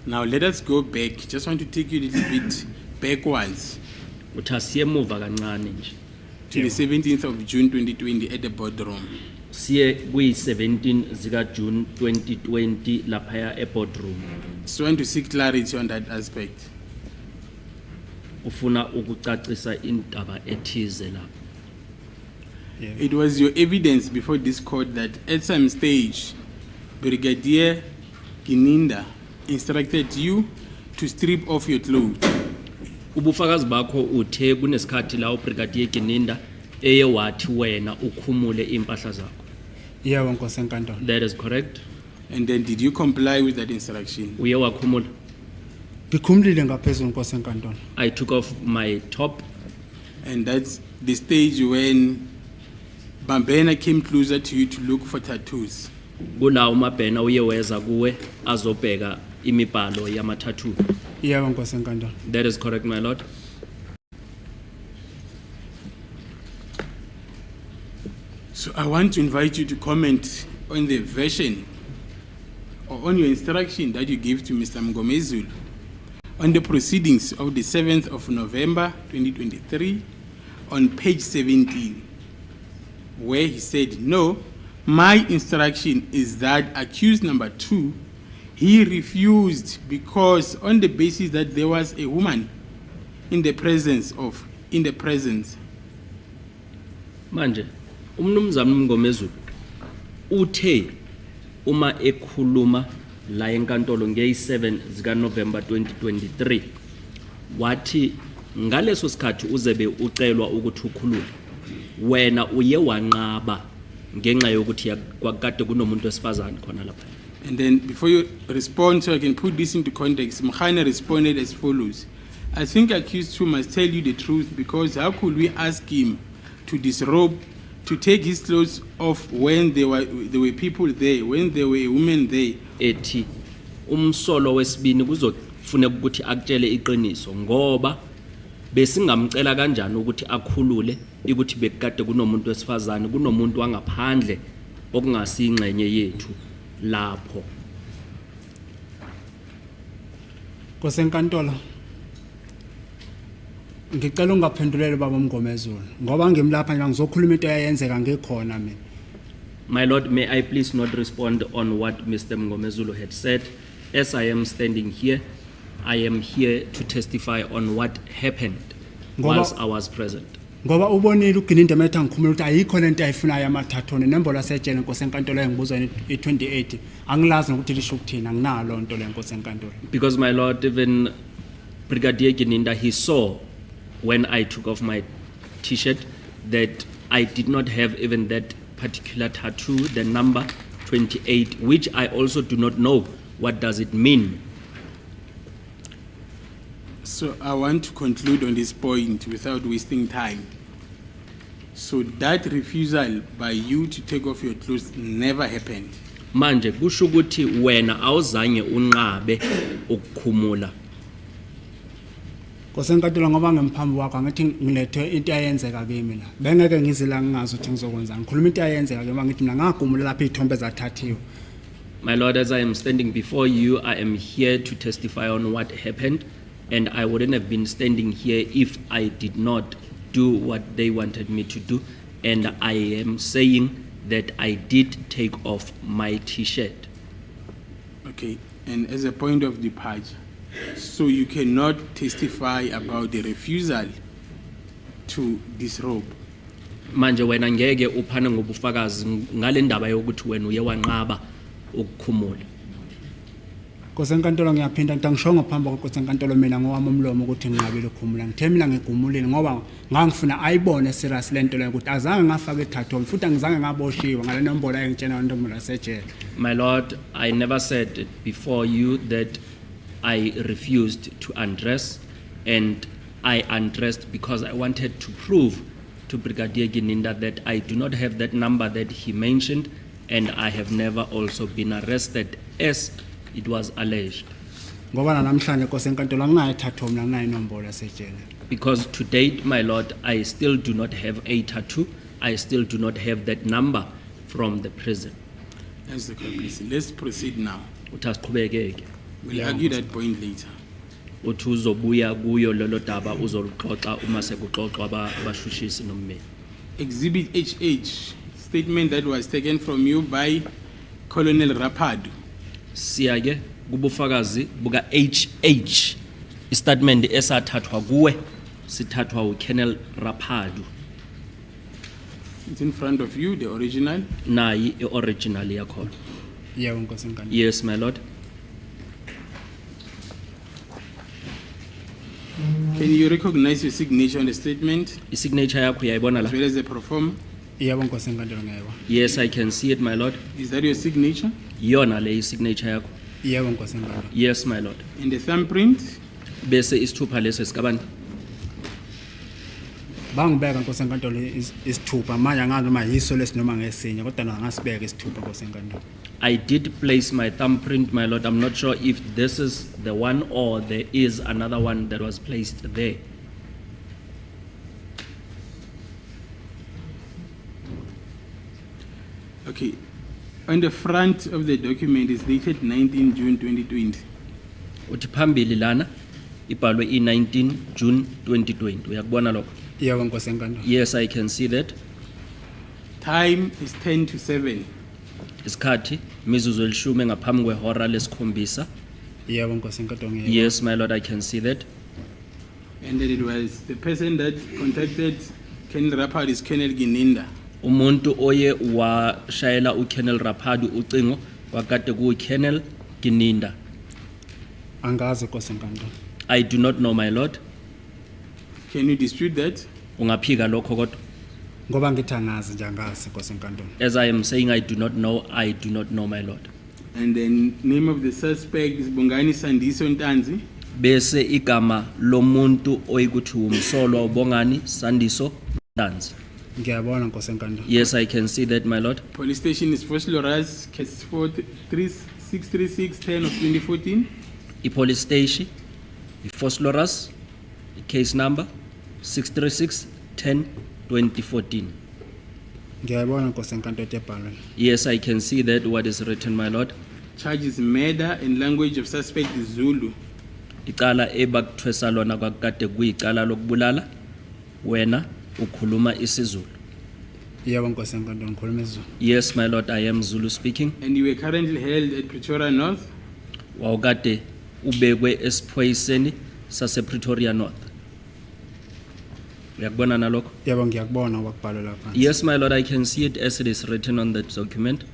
Now let us go back. Just want to take you a little bit backwards Uthasiye emuva kancane nje. to the 17th of June 2020 at the boardroom. Siye kuyi-17 zika June 2020 laphaya e-boardroom. So I want to seek clarity on that aspect. Ufuna ukucacisa indaba ethize lapho. It was your evidence before this court that at some stage, Brigadier Gininda instructed you to strip off your clothes. Ubufakazi bakho uthe kunesikhathi la uBrigadier Gininda eye wathi wena ukhumule impahla zakho. Yebo Nkosi enkantolo. That is correct. And then did you comply with that instruction? Uye wakhumula. Ngikhumulile ngaphezulu Nkosi enkantolo. I took off my top. And that's the stage when Bambena came closer to you to look for tattoos. Kula uMabhena uye weza kuwe azobheka imibhalo yama-tattoo. Yebo Nkosi enkantolo. That is correct, my lord. So I want to invite you to comment on the version or on your instruction that you gave to Mr. Mngomezulu on the proceedings of the 7th of November 2023 on page 17, where he said, no, my instruction is that accused number 2, he refused because on the basis that there was a woman in the presence. Manje umnumzana uMngomezulu uthe uma ekhuluma la enkantolo ngeyi7 zika November 2023 wathi ngaleso sikhathi uzebe ucelwa ukuthi ukhulule wena uye wanqaba ngenxa yokuthi kwakade kunomuntu wesifazane khona lapha. And then before you respond, so I can put this into context, Mkhane responded as follows. I think accused 2 must tell you the truth, because how could we ask him to disrobe, to take his clothes off when there were people there, when there were women there? Ethi umsolo wesibini kuzofuneka ukuthi akutshele iqiniso ngoba besingamcela kanjani ukuthi akhulule ukuthi bekade kunomuntu wesifazane, kunomuntu wangaphandle okungasingxenye yethu lapho. Nkosi enkantolo. Ngicela ungaphendulele baba Mngomezulu ngoba ngimlapha nje ngizokhuluma into eyenzeka ngekhona mina. My lord, may I please not respond on what Mr. Mngomezulu had said. As I am standing here, I am here to testify on what happened whilst I was present. Ngoba ubonile uGininda metha ngikhumula ukuthi ayikho lento ayifunayo amathathone nembolo asejele Nkosi enkantolo engibuzwa i28 angilazi nokuthi lisho ukuthina nginalo lonto le Nkosi enkantolo. Because my lord, even Brigadier Gininda, he saw when I took off my t-shirt that I did not have even that particular tattoo, the number 28, which I also do not know what does it mean. So I want to conclude on this point without wasting time. So that refusal by you to take off your clothes never happened. Manje kusho ukuthi wena awuzange unqabe ukukhumula. Nkosi enkantolo ngoba ngemphambi wakho angithi ngilethe into ayenzeka kimi la. Bengeke ngizila ngingazi ukuthi ngizokwenza. Ngikhuluma into ayenzeka ke mangithi mina ngagumula lapha izithombe zathathiwe. My lord, as I am standing before you, I am here to testify on what happened, and I wouldn't have been standing here if I did not do what they wanted me to do, and I am saying that I did take off my t-shirt. Okay, and as a point of departure, so you cannot testify about the refusal to disrobe. Manje wena ngeke uphane ngobufakazi ngale ndaba yokuthi wena uye wanqaba ukukhumula. Nkosi enkantolo ngiyaphinda ngisho ngaphambi kweNkosi enkantolo mina ngowami umlomo ukuthi nginqabile ukukhumula. Ngithe mina ngigumulile ngoba ngangifuna ayibone serious lento leyo ukuthi azange ngafaka ethathombe futhi angizange ngaboshiwe ngale nombolo ayengitshena ntombi lasejele. My lord, I never said before you that I refused to undress, and I undressed because I wanted to prove to Brigadier Gininda that I do not have that number that he mentioned, and I have never also been arrested as it was alleged. Ngoba namhlanje Nkosi enkantolo anginayo ethathombe anginayo inombolo lasejele. Because to date, my lord, I still do not have a tattoo. I still do not have that number from the prison. That's the conclusion. Let's proceed now. Uthasiqhubeke. We'll argue that point later. uthi uzobuya kuyo lelo daba uzoluxoxa uma sekuxoxwa abashushisi nommeli. Exhibit HH, statement that was taken from you by Colonel Rapadu. Siya ke kubufakazi buka HH istatement esathathwa kuwe sithathwa uKolonel Rapadu. It's in front of you, the original. Nayi ioriginal yakho. Yebo Nkosi enkantolo. Yes my lord. Can you recognize your signature on the statement Isignature yakho uyayibona as la? well as the pro forma? Yebo Nkosi enkantolo ngiyayibona. Yes, I can see it my lord. Is that your signature? Yona le signature yakho. Yebo Nkosi enkantolo. Yes my lord. And the thumbprint? Bese isithupha leso sikabani? Bangibeka Nkosi enkantolo isithupha manje angazi noma yiso lesinoma ngesinye kodwa ngasibeka isithupha Nkosi enkantolo. I did place my thumbprint, my lord. I'm not sure if this is the one or there is another one that was placed there. Okay. On the front of the document is dated 19 June 2020. Uthi phambili lana ibhalwe i-19 June 2020. Uyakubona lokho? Yebo Nkosi enkantolo. Yes, I can see that. Time is 10 to 7. Isikhathi mizuzu elishumi ngaphambi kwehora lesikhombisa. Yebo Nkosi enkantolo ngiyayibona. Yes, my lord, I can see that. And then it was the person that contacted Colonel Rapadu is Colonel Gininda. Umuntu oye washayela uKolonel Rapadu ucingo wakade kuKolonel Gininda. Angazi Nkosi enkantolo. I do not know, my lord. Can you dispute that? Ungaphika lokho kodwa? Ngoba ngithi angazi nje angazi Nkosi enkantolo. As I am saying I do not know, my lord. And then name of the suspect is Bongani Sandiso Ntanzi. Bese igama lomuntu oyikuthi umsolwa ubongani Sandiso Ntanzi. Ngiyabona Nkosi enkantolo. Yes, I can see that, my lord. Police station is Fosloras, case 63610 of 2014. Police station, Phosphorus, case number 636-10-2014. Ngiyabona Nkosi enkantolo ebhalwe. Yes, I can see that what is written, my lord. Charges murder and language of suspect is Zulu. Icala ebakuthwesa lona kwakade kuyicala lokubulala wena ukhuluma isiZulu. Yebo Nkosi enkantolo ngikhuluma isiZulu. Yes, my lord, I am Zulu speaking. And you were currently held at Pretoria North. Wawukade ubekwe esiphoyiseni sase Pretoria North. Uyakubona nalokho? Yebo ngiyakubona okubhalwe lapha. Yes, my lord, I can see it as it is written on that document.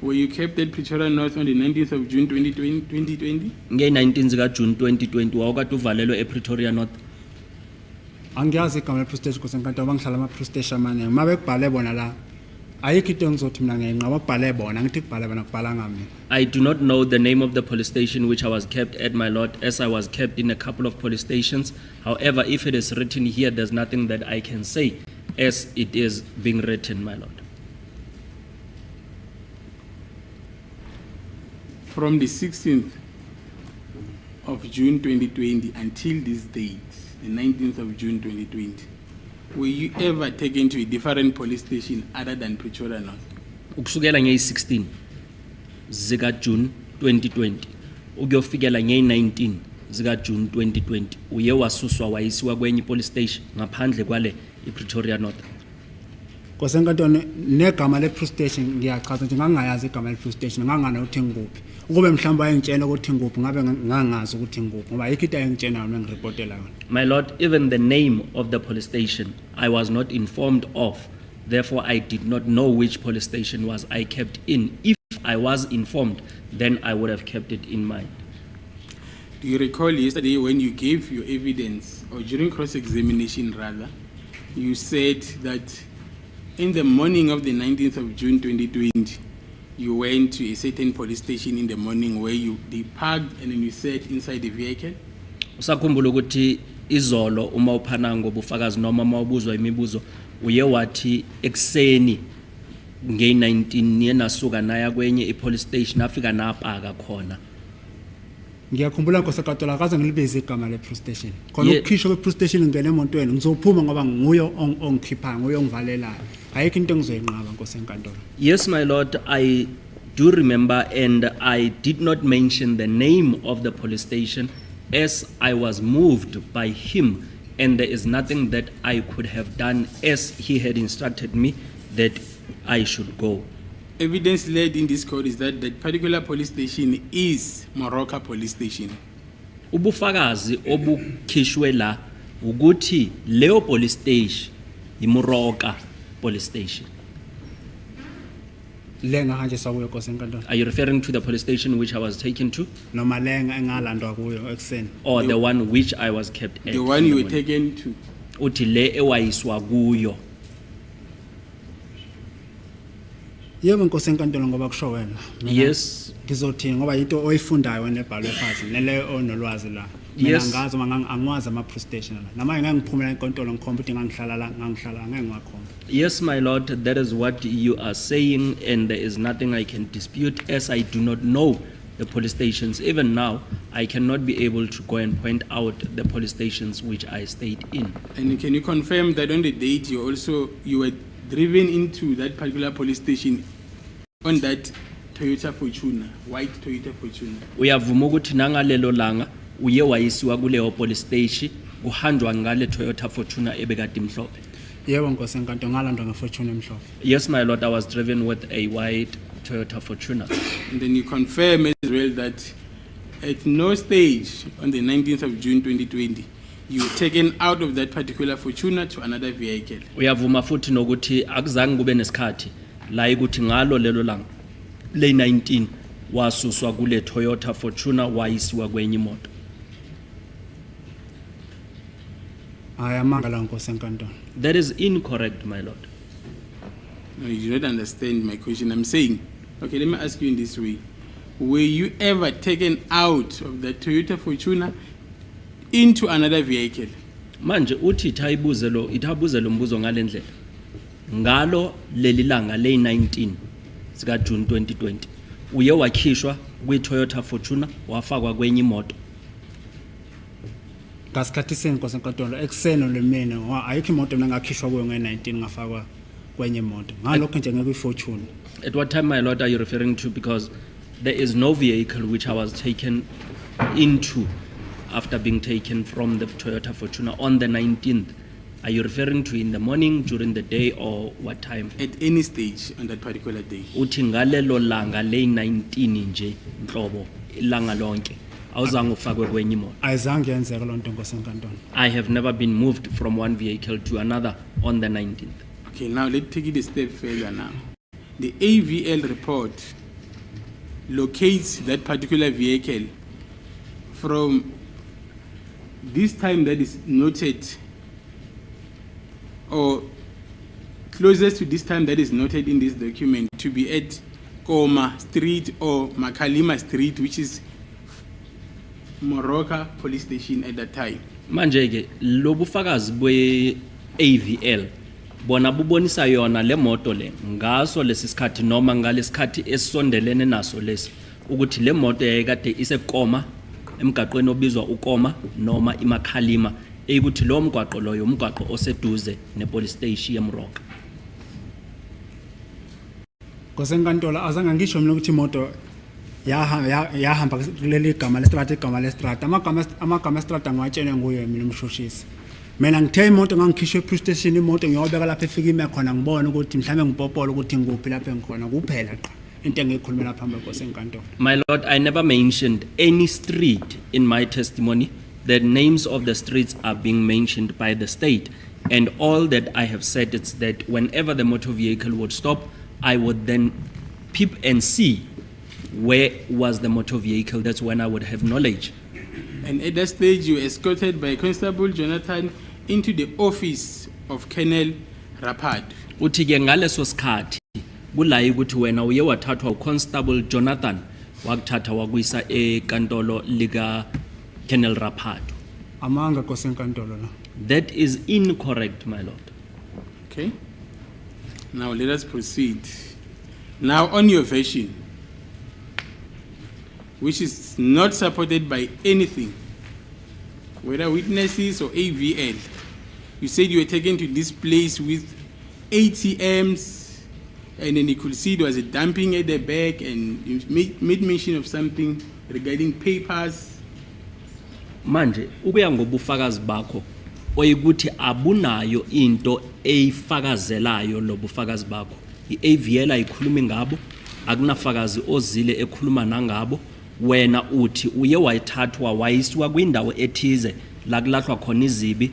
Were you kept at Pretoria North on the 19th of June 2020? Nge-19 zika June 2020 wawukade uvalelwe ePretoria North. Angiyazi igama le-police station Nkosi enkantolo bangihlala ama-police station amaningi. Uma bekubhale bona la ayikho into engizothi mina ngenqa bakubhale bona ngithi kubhale bona kubhalanga mina. I do not know the name of the police station which I was kept at, my lord, as I was kept in a couple of police stations. However, if it is written here, there's nothing that I can say as it is being written, my lord. From the 16th of June 2020 until this date, the 19th of June 2020, were you ever taken to a different police station other than Pretoria North? Ukusukela nge-16 zika June 2020 ukuyofikela nge-19 zika June 2020 uye wasuswa wayisiwa kwenye police station ngaphandle kwale iPretoria North. Nkosi enkantolo negama le-police station ngiyachaza nje ngangayazi igama le-police station ngangana ukuthi ngikuphi. Ukube mhlawumbe ayengitshela ukuthi ngikuphi ngabe ngangazi ukuthi ngikuphi ngoba ayikho into ayengitshela yona ngirepotela yona. My lord, even the name of the police station I was not informed of. Therefore, I did not know which police station was I kept in. If I was informed, then I would have kept it in mind. Do you recall yesterday when you gave your evidence, or during cross-examination rather, you said that in the morning of the 19th of June 2020, you went to a certain police station in the morning where they parked and then you sat inside the vehicle? Usakhumbula ukuthi izolo uma uphana ngobufakazi noma uma ubuzwa imibuzo uye wathi ekseni nge-19 yenasuka naya kwenye ipolice station afika napaka khona. Ngiyakhumbula Nkosi enkantolo akaze ngilibize igama le-police station. Khona ukukhishwa kwe-police station ngene emotweni ngizophuma ngoba nguyo ongikhiphayo nguyo ongivalelayo. Ayikho into engizoyinqaba Nkosi enkantolo. Yes, my lord, I do remember, and I did not mention the name of the police station as I was moved by him, and there is nothing that I could have done as he had instructed me that I should go. Evidence led in this court is that that particular police station is Moroka police station. Ubufakazi obukhishwe la ukuthi Leo police station iMoroka police station. lenga kanje sakuyo Nkosi enkantolo Are you referring to the police station which I was taken to, noma lenga engalandwa kuyo ekseni or the one which I was kept at? The one you were taken to. Uthi le ewayiswa kuyo. yebo Nkosi enkantolo ngoba kusho wena Mina Yes. ngizothi ngoba into oyifundayo wena ebhalwe phansi nele onolwazi la mina Yes. ngazi angwazi ama police station la nama ngangiphumela enkantolo ngikhomba ukuthi ngangihlala la ngeke ngiwakhomba Yes, my lord, that is what you are saying, and there is nothing I can dispute as I do not know the police stations. Even now, I cannot be able to go and point out the police stations which I stayed in. And can you confirm that on the date you were driven into that particular police station on that Toyota Fortuner, white Toyota Fortuner? Uyavuma ukuthi nangalelo langa uye wayisiwa kuleyo police station kuhanjwa ngale Toyota Fortuner ebekade imhlophe. yebo Nkosi enkantolo ngalandwa ngefortune emhlophe Yes, my lord, I was driven with a white Toyota Fortuner. And then you confirm as well that at no stage on the 19th of June 2020 you were taken out of that particular Fortuner to another vehicle. Uyavuma futhi nokuthi akuzange kube nesikhathi la ukuthi ngalo lelo langa le 19 wasuswa kule Toyota Fortuner wayisiwa kwenye imoto. ayamanga la Nkosi enkantolo That is incorrect, my lord. No, you do not understand my question. I'm saying, okay, let me ask you in this way. Were you ever taken out of the Toyota Fortuner into another vehicle? Manje uthi ithabuze lo mbuzo ngalendlela. Ngalo leli langa le 19 sika June 2020 uye wakhishwa kwi Toyota Fortuner wafakwa kwenye imoto. ngasikhathi seni Nkosi enkantolo ekseni lemina ayikho imoto mina ngakhishwa kuyo nge19 ngafakwa kwenye imoto ngalokho nje ngeke ifortune At what time, my lord, are you referring to? Because there is no vehicle which I was taken into after being taken from the Toyota Fortuner on the 19th. Are you referring to in the morning, during the day, or what time? At any stage on that particular day? Uthi ngalelo langa le 19 nje nhlobo ilanga lonke awuzange ufakwe kwenye imoto. ayizange yenzeka lonto Nkosi enkantolo I have never been moved from one vehicle to another on the 19th. Okay, now let's take it a step further now. The AVL report locates that particular vehicle from this time that is noted, or closest to this time that is noted in this document, to be at Koma Street or Makalima Street, which is Moroka police station at that time. Manje ke lobufakazi bwe AVL bona bubonisa yona le moto le ngaso lesisikhathi noma ngalesikhathi esondelene naso lesi ukuthi le moto yayikade isekoma emgaqweni obizwa ukoma noma imakhalima eyikuthi lo mgwaqo loyo umgwaqo oseduze nepolice station yeMoroka. Nkosi enkantolo azange ngisho mina ukuthi imoto yahamba kuleli gama lestrata amagama estrata ngiwatshene nguye mina umshushisi mina ngithe imoto ngangikhishwe police station imoto ngiyobeka lapha efika ime khona ngibona ukuthi mhlambe ngipopolo ukuthi ngikuphi lapha engikhona kuphela qa into engikhulumela phambili Nkosi enkantolo. My lord, I never mentioned any street in my testimony. The names of the streets are being mentioned by the state, and all that I have said is that whenever the motor vehicle would stop, I would then peep and see where was the motor vehicle. That's when I would have knowledge. And at that stage, you were escorted by Constable Jonathan into the office of Colonel Rapad. Uthi ke ngaleso sikhathi kulayi ukuthi wena uye wathathwa uConstable Jonathan wakuthatha wakuyisa enkantolo lika Colonel Rapad. Amanga Nkosi enkantolo la. That is incorrect, my lord. Okay. Now let us proceed. Now on your version, which is not supported by anything, whether witnesses or AVL, you said you were taken to this place with ATMs, and then he could see there was a dumping at the back, and you made mention of something regarding papers. Manje ukuya ngobufakazi bakho oyikuthi abunayo into eyifakazelayo lobufakazi bakho. iAVL ayikhulumi ngabo, akunafakazi ozile ekhuluma nangabo. Wena uthi uye wayithathwa wayisiwa kwindawo ethize la kulahlwa khona izibi,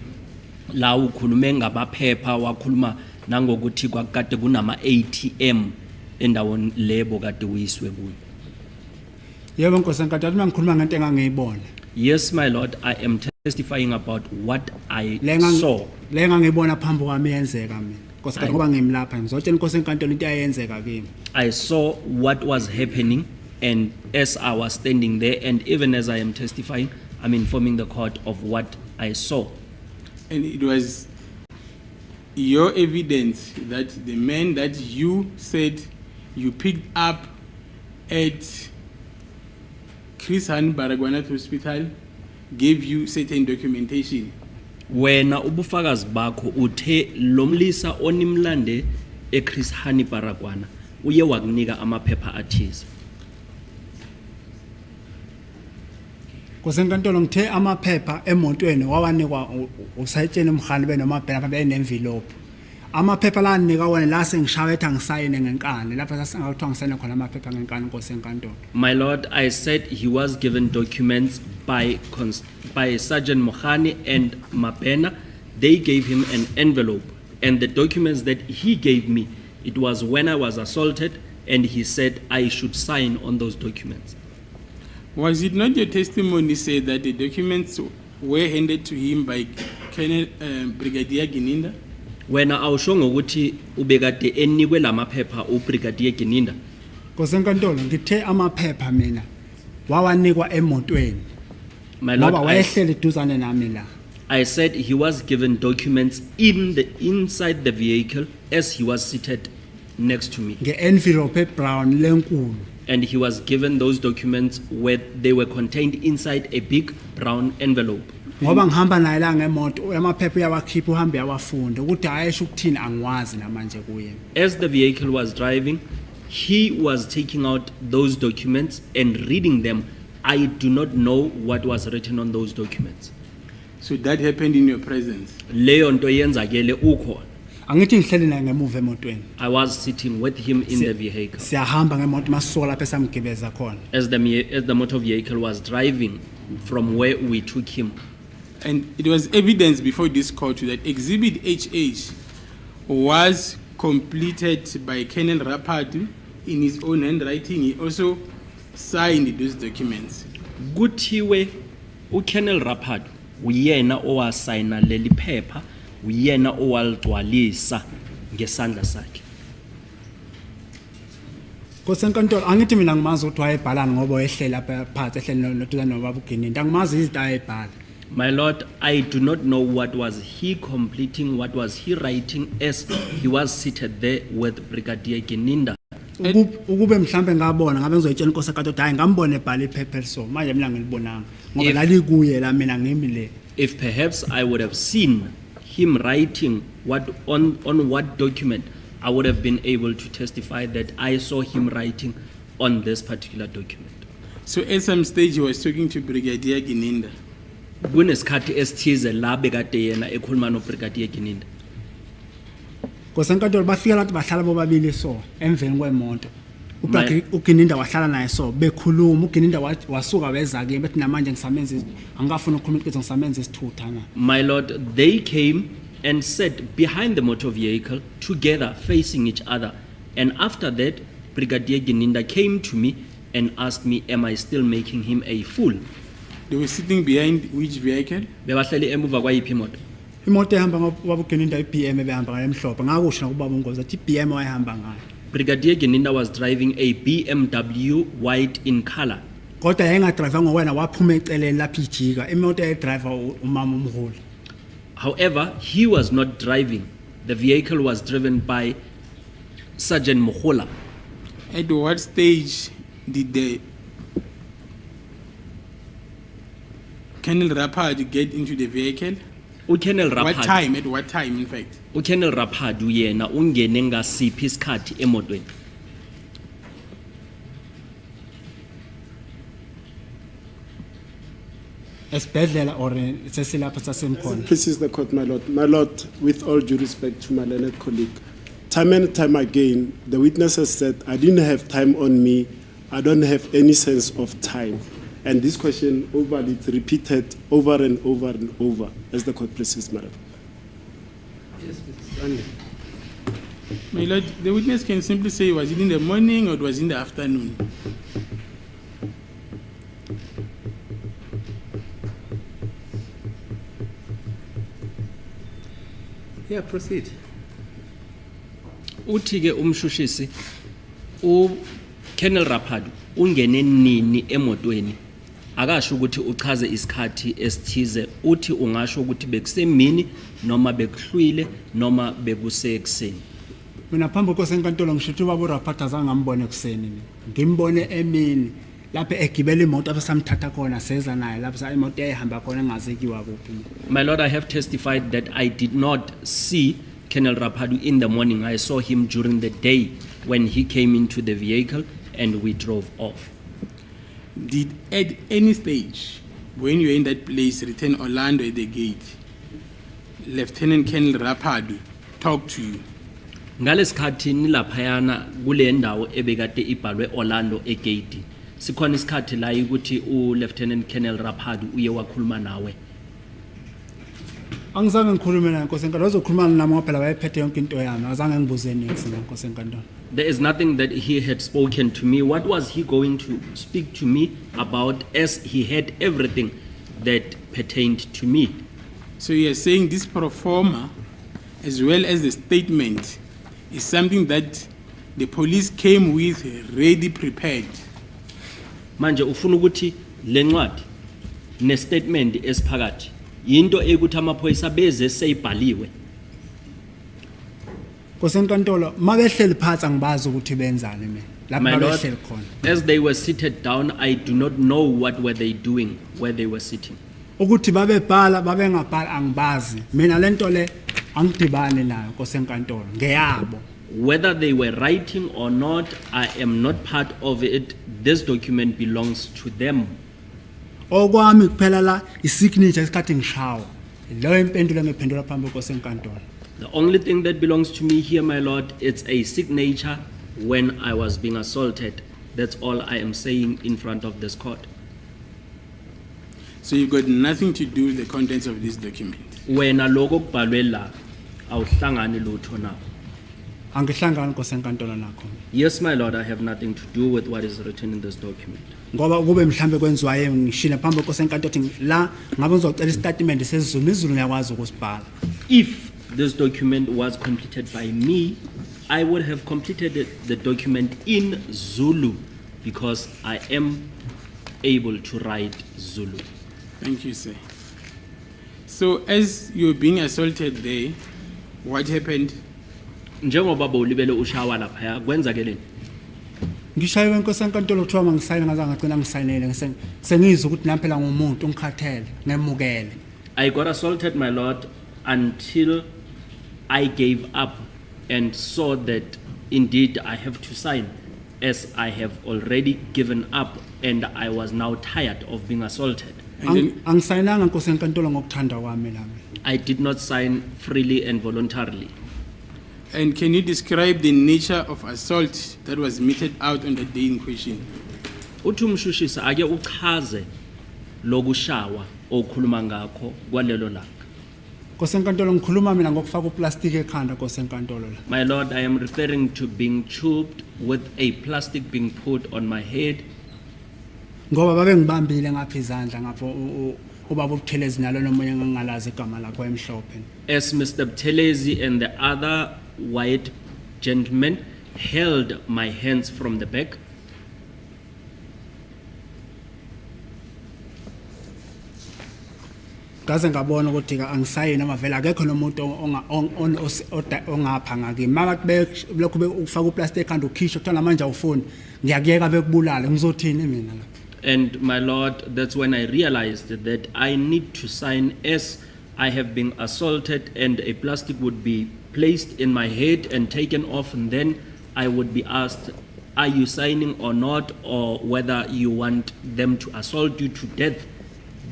la ukhulume ngabaphepha, wakhuluma nangokuthi kwakade kunama ATM endaweni lebo kade uyiswe kuyo. Yebo Nkosi enkantolo, mina ngikhuluma ngento engangiyibona. Yes, my Lord, I am testifying about what I saw. Le ngangiyibona phambi kwami yenzeka mina. Nkosi enkantolo ngoba ngimlapha ngizotshela Nkosi enkantolo into ayenzeka kimi. I saw what was happening, and as I was standing there, and even as I am testifying, I'm informing the court of what I saw. And it was your evidence that the man that you said you picked up at Chris Han Baragwanath Hospital gave you certain documentation. Wena ubufakazi bakho uthe lomlisa onimlande eChris Hani Baragwana uye wakunika amaphepha athize. Nkosi enkantolo ngithe amaphepha emotweni wawanikwa usayitsheni umhali benomabhena apha benemvilope. Amaphepha la anika wona la sengishawethi ngisayine ngenkani lapha sasingakuthiwa ngisayine khona amaphepha ngenkani Nkosi enkantolo. My Lord, I said he was given documents by Sergeant Mohani and Mabena. They gave him an envelope, and the documents that he gave me, it was when I was assaulted, and he said I should sign on those documents. Was it not your testimony said that the documents were handed to him by Colonel Brigadier Gininda? Wena awusho ngokuthi ubekade enikwe lamaphepha uBrigadier Gininda. Nkosi enkantolo ngithe amaphepha mina wawanikwa emotweni. My Lord, Ngoba wayehleli eduzane nami la. I said he was given documents inside the vehicle as he was seated next to me. Nge-envelope brown lenkulu. And he was given those documents where they were contained inside a big brown envelope. Ngoba ngihamba naye la ngemoto amaphepha uyawakhipha uhambe yawafunda ukuthi ayesho ukuthini angiwazi namanje kuye. As the vehicle was driving, he was taking out those documents and reading them. I do not know what was written on those documents. So that happened in your presence. Leyo nto yenzakele ukhona. Angithi ngihleli naye ngemuva emotweni. I was sitting with him in the vehicle. Siyahamba ngemoto masuka lapha esamgibeza khona. As the motor vehicle was driving from where we took him. And it was evidence before this court that Exhibit HH was completed by Colonel Rapadu in his own handwriting. He also signed those documents. Kuthiwe uKolonel Rapadu uyena owasayina leli phepha, uyena owaligcwalisa ngesandla sakhe. Nkosi enkantolo angithi mina ngimazi ukuthi wayebhalani ngoba wayehlela lapha phansi ehleli noduzane nobaba uGininda. Angimazi izinto ayebhala. My Lord, I do not know what was he completing, what was he writing as he was seated there with Brigadier Gininda. Ukube mhlambe ngabona ngabe ngizoyitshela Nkosi enkantolo hayi ngambone ebhala iphepha so manje mina ngilibonanga ngoba lali kuye la mina ngimi le. If perhaps I would have seen him writing what on what document, I would have been able to testify that I saw him writing on this particular document. So at some stage he was talking to Brigadier Gininda. Kunesikhathi esithize la bekade yena ekhuluma noBrigadier Gininda. Nkosi enkantolo bafika lapho bahlala bobabili so emveni kwemoto. uGininda wahlala naye so bekhuluma uGininda wasuka weza ke bethi namanje ngisamenza angikafuna ukukhuluma ukuthi ngisamenza isithutha na. My Lord, they came and sat behind the motor vehicle together facing each other, and after that Brigadier Gininda came to me and asked me, am I still making him a fool? They were sitting behind which vehicle? Bebahleli emuva kwayiphi imoto? Imoto ehamba ngobaba uGininda iBM ebehamba ngayo emhlophe ngakusho kubaba uNgozi athi iBM wayehamba ngayo. Brigadier Gininda was driving a BMW white in color. Kodwa yengadrive ngowena waphuma eceleni lapha ijika imoto eyedriver umama umholi. However, he was not driving. The vehicle was driven by Sergeant Mohola. At what stage did the Colonel Rapad get into the vehicle? uKennel What Rapadu time? At what time, in fact? uKennel Rapadu yena ungene ngasiphi isikhathi emotweni? esibhedlela or sesilapha sasemkhona. This is the court, my lord. My lord, with all due respect to my learned colleague, time and time again, the witness has said, I didn't have time on me. I don't have any sense of time. And this question it's repeated over and over and over as the court pleases, my lord. Yes, Mr. Stanley. My lord, the witness can simply say, was it in the morning or it was in the afternoon? Yeah, proceed. Uthi ke umshushisi uKennel Rapadu ungene nini emotweni? Akasho ukuthi uchaze isikhathi esithize, uthi ungasho ukuthi bekusemini noma bekuhlwile noma bekusekuseni. Mina phambi kwesenkantolo ngishithi ubaba uRapata azange ngambone ekseni. Ngimbone emini lapha egibela imoto abasamthatha khona seza naye lapha imoto eyihamba khona engazekiwa kuphi. My lord, I have testified that I did not see Colonel Rapadu in the morning. I saw him during the day when he came into the vehicle and we drove off. Did at any stage, when you were in that place, Lieutenant Orlando at the gate, Lieutenant Colonel Rapadu talk to you? Ngalesikhathi nilaphayana kule ndawo ebekade ibhalwe Orlando egate. Sikhona isikhathi la ukuthi uLieutenant Colonel Rapadu uye wakhuluma nawe. Angizange ngikhulume naye nkosenkantolo uzokhuluma nami ngoba phela wayephethe yonke into yami azange ngibuze nix nkosenkantolo. There is nothing that he had spoken to me. What was he going to speak to me about, as he had everything that pertained to me? So you are saying this pro forma, as well as the statement, is something that the police came with ready prepared. Manje ufuna ukuthi lencwadi ne statement esiphakathi into ekuthi amaphoyisa beze seyibhaliwe. Nkosenkantolo mabehleli phansi angibazi ukuthi benzani mina. Lapho My lord, babehleli khona. as they were seated down, I do not know what were they doing where they were sitting. Ukuthi babebhala babengabhala angibazi. Mina lento le angidibani nayo nkosenkantolo ngeyabo. Whether they were writing or not, I am not part of it. This document belongs to them. Okwami kuphela la isignature esikhathi ngishawa. Lo impendulo engiphendula phambi kwesenkantolo. The only thing that belongs to me here, my lord, it's a signature when I was being assaulted. That's all I am saying in front of this court. So you've got nothing to do with the contents of this document. Wena lokho kubhalwe la awuhlangani lutho nawo. Angihlangani nkosenkantolo nakho. Yes, my lord, I have nothing to do with what is written in this document. Ngoba kube mhlambe kwenziwaye ngishila phambi kwesenkantolo ukuthi la ngabe ngizocela istatement sesizulu izulu ngiyakwazi ukusibhala. If this document was completed by me, I would have completed the document in Zulu because I am able to write Zulu. Thank you, sir. So as you're being assaulted there, what happened? Njengoba bowulibele ushawa lapha kwenzakele. Ngishayiwe nkosenkantolo kuthiwa mangisayine ngazange ngagcina ngisayinele sengizwe ukuthi naphela ngumuntu ngikhathele ngemukele. I got assaulted, my lord, until I gave up and saw that indeed I have to sign, as I have already given up and I was now tired of being assaulted. And then, Angisayinanga nkosenkantolo ngokuthanda kwami lami. I did not sign freely and voluntarily. and can you describe the nature of assault that was meted out on the day in question? Uthi umshushisi ake uchaze lokushawa okhuluma ngakho kwalelo langa. Nkosenkantolo ngikhuluma mina ngokufaka uplastic ekhanda nkosenkantolo la. My lord, I am referring to being tubed with a plastic being put on my head. Ngoba babe ngibambile ngapha izandla ngapho ubaba ubuthelezi nalo nomunye ngingalazi igama lakho emhlophe. As Mr. Btelezi and the other white gentleman held my hands from the back, Ngaze ngabona ukuthi ka angisayini ama vele akekho nomuntu ongapha ngakimi. Maka lokho ukufaka uplastic ekhanda ukhisha kuthiwa manje awufuni. Ngiyakuyeka bekubulala ngizothini mina la. and my lord, that's when I realized that I need to sign as I have been assaulted and a plastic would be placed in my head and taken off, and then I would be asked, are you signing or not, or whether you want them to assault you to death.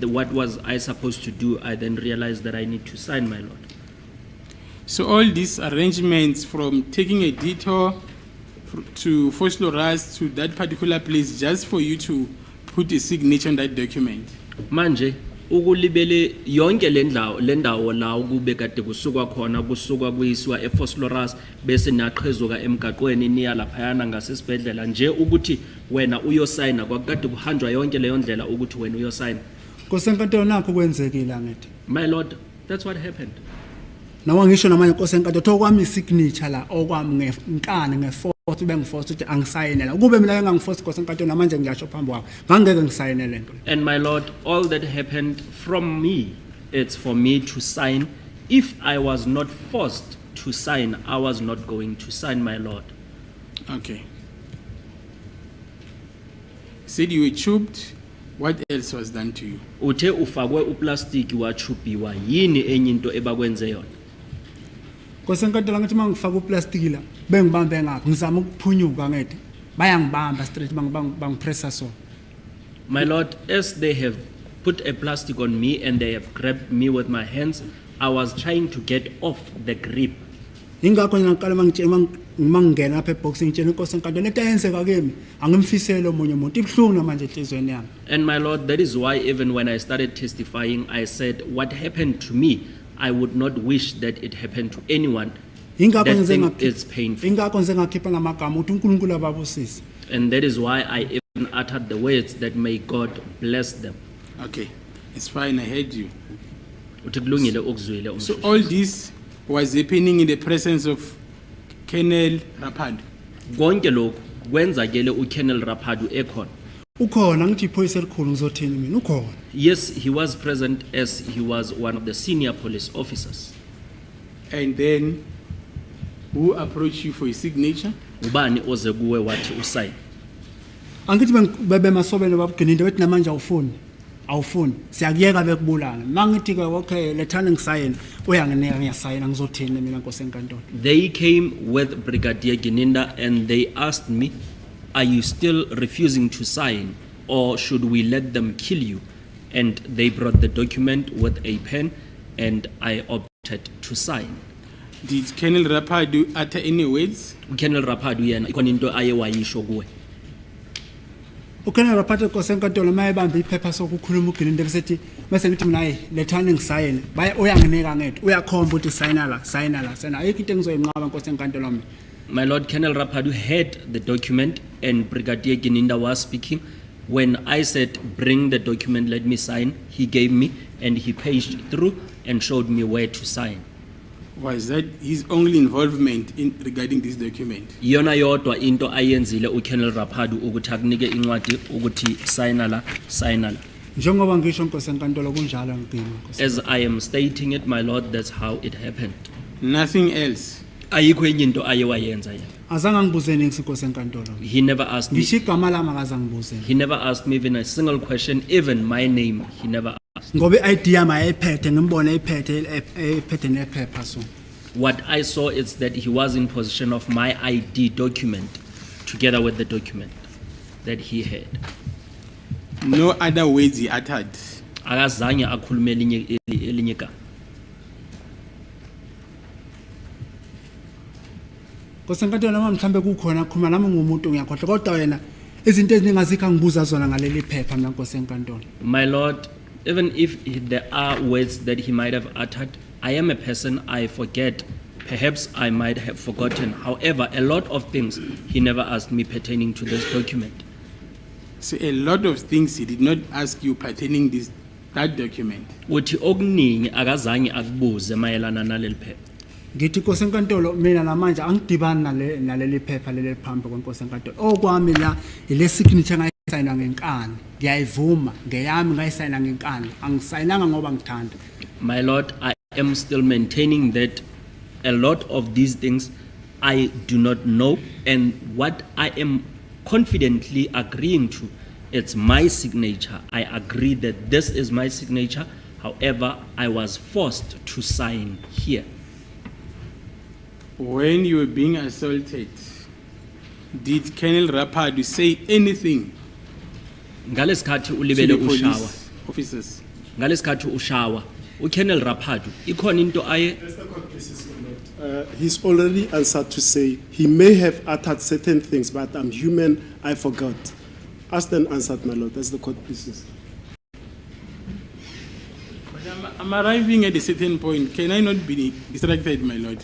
What was I supposed to do? I then realized that I need to sign, my lord. So all these arrangements, from taking a detour to Fosloras to that particular place, just for you to put a signature on that document. Manje ukulibele yonke lendawo la ukube kade kusukwa khona kusukwa kuyiswa eFosloras bese naqhezuka emgaqweni niya laphayana ngasesibhedlela nje ukuthi wena uyosayina kwakade kuhanjwa yonke leyo ndlela ukuthi wena uyosayina. Nkosi enkantolo nakho kwenzekile ngithi. My lord, that's what happened. Nawa ngisho namanye Nkosi enkantolo thokwami signature la okwami ngenkani ngeforce bengiforce ukuthi angisayine la kube mina engangiforce Nkosi enkantolo namanje ngiyasho phambi kwakho ngangeke ngisayine lento. And my lord, all that happened from me, it's for me to sign. If I was not forced to sign, I was not going to sign, my lord. Okay. Said you were tubed. What else was done to you? Uthe ufakwe uplastiki wachupiwa yini enye into ebakwenze yona? Nkosi enkantolo ngithi mangifaka uplastic la bengibambe ngapha ngizama ukuphunyuka ngethe bayangibamba straight bangipressa so. My lord, as they have put a plastic on me and they have grabbed me with my hands, I was trying to get off the grip. Ingakho ngiyaqala mangingena lapha eboxing ngitshela Nkosi enkantolo lento ayenzeka kimi angimfisele omunye umuntu ibhlungu namanje enhlizweni yami. And my lord, that is why even when I started testifying, I said what happened to me, I would not wish that it happened to anyone. Ingakho That ngize thing is painful. ingakho ngize ngakhipha namagama uthi uNkulunkulu ababusise. And that is why I even uttered the words that may God bless them. Okay, it's fine. I heard you. Uthi kulungile ukuzwile So umfundisi. all this was happening in the presence of Colonel Rapad. Konke lokhu kwenzakele uKennel Rapadu ekhona. Ukhona ngithi iphoyisa elikhulu ngizothini mina ukhona. Yes, he was present as he was one of the senior police officers. And then, who approached you for a signature? Ubani oze kuwe wathi usign? Angithi bebe masobele babugcinile bethi namanje awufuni siyakuyeka bekubulala mangithi ke okay lethana ngisayini uyangineka ngiyasayina ngizothini mina Nkosi enkantolo. They came with Brigadier Gininda and they asked me, are you still refusing to sign or should we let them kill you? And they brought the document with a pen and I opted to sign. Did Colonel Rapad utter any words? Colonel Rapadu yena ikhona into aye wayisho kuwe. Ukhona raphathe Nkosi enkantolo mayebambe iphepha sokukhuluma uGininde besethi bese ngithi mina hayi lethana ngisayine baye uyangineka ngethu uyakhomba ukuthi sign la ayikho into engizoyinqaba Nkosi enkantolo mina. My Lord, Colonel Rapadu had the document and Brigadier Gininda was speaking. When I said, bring the document, let me sign, he gave me and he paged through and showed me where to sign. Was that his only involvement in regarding this document? Yona yodwa into ayenzile uKolonel Rapadu ukuthi akunike incwadi ukuthi signa la. Njengoba ngisho Nkosi enkantolo kunjalo ngicima Nkosi. As I am stating it, my Lord, that's how it happened. Nothing else. Ayikho enye into aye wayenza yena. Azange ngibuze ningisi Nkosi enkantolo. He never asked me. Ngisho igama lami akazange ngibuze. He never asked me even a single question, even my name. He never asked. Ngoba iID yami ayiphethe ngimbona ephethe nephepha so. What I saw is that he was in possession of my ID document together with the document that he had. No other words he uttered. Akazange akhulume elinye igama. Nkosi enkantolo noma mhlambe kukhona khuma nami ngumuntu ngiyakhohle kodwa wena izinto eziningi azikho ngibuza zona ngaleli phepha mina Nkosi enkantolo. My Lord, even if there are words that he might have uttered, I am a person, I forget. Perhaps I might have forgotten. However, a lot of things he never asked me pertaining to this document. So a lot of things he did not ask you pertaining that document. Uthi okuningi akazange akubuze mayelana naleli phepha. Ngithi Nkosi enkantolo mina namanje angidibani naleli phepha leli phambi kweNkosi enkantolo. Okwami la ile signature ngayisayina ngenkani. Ngiyayivuma ngeyami ngayisayina ngenkani. Angisayinanga ngoba ngithanda. My Lord, I am still maintaining that a lot of these things I do not know, and what I am confidently agreeing to, it's my signature. I agree that this is my signature. However, I was forced to sign here. When you were being assaulted, did Colonel Rapadu say anything Ngalesikhathi to ulibele the ushawa. police officers? Ngalesikhathi ushawa. uKolonel Rapadu ikhona into aye He's already answered to say he may have uttered certain things, but I'm human, I forgot. Asked and answered, my lord. That's the court pieces. But I'm arriving at a certain point. Can I not be distracted, my lord?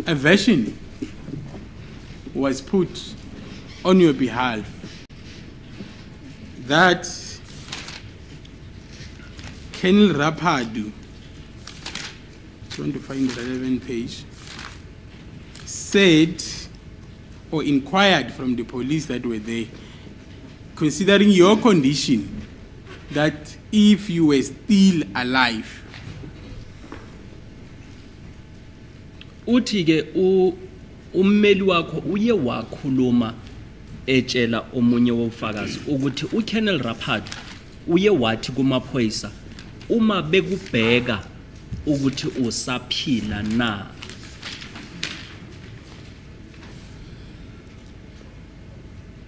A version was put on your behalf that Colonel Rapadu, trying to find the relevant page, said or inquired from the police that were there, considering your condition, that if you were still alive, uthi ke ummeli wakho uye wakhuluma etshela omunye wofakazi ukuthi uKolonel Rapadu uye wathi kumaphoyisa uma bekubheka ukuthi usaphila na.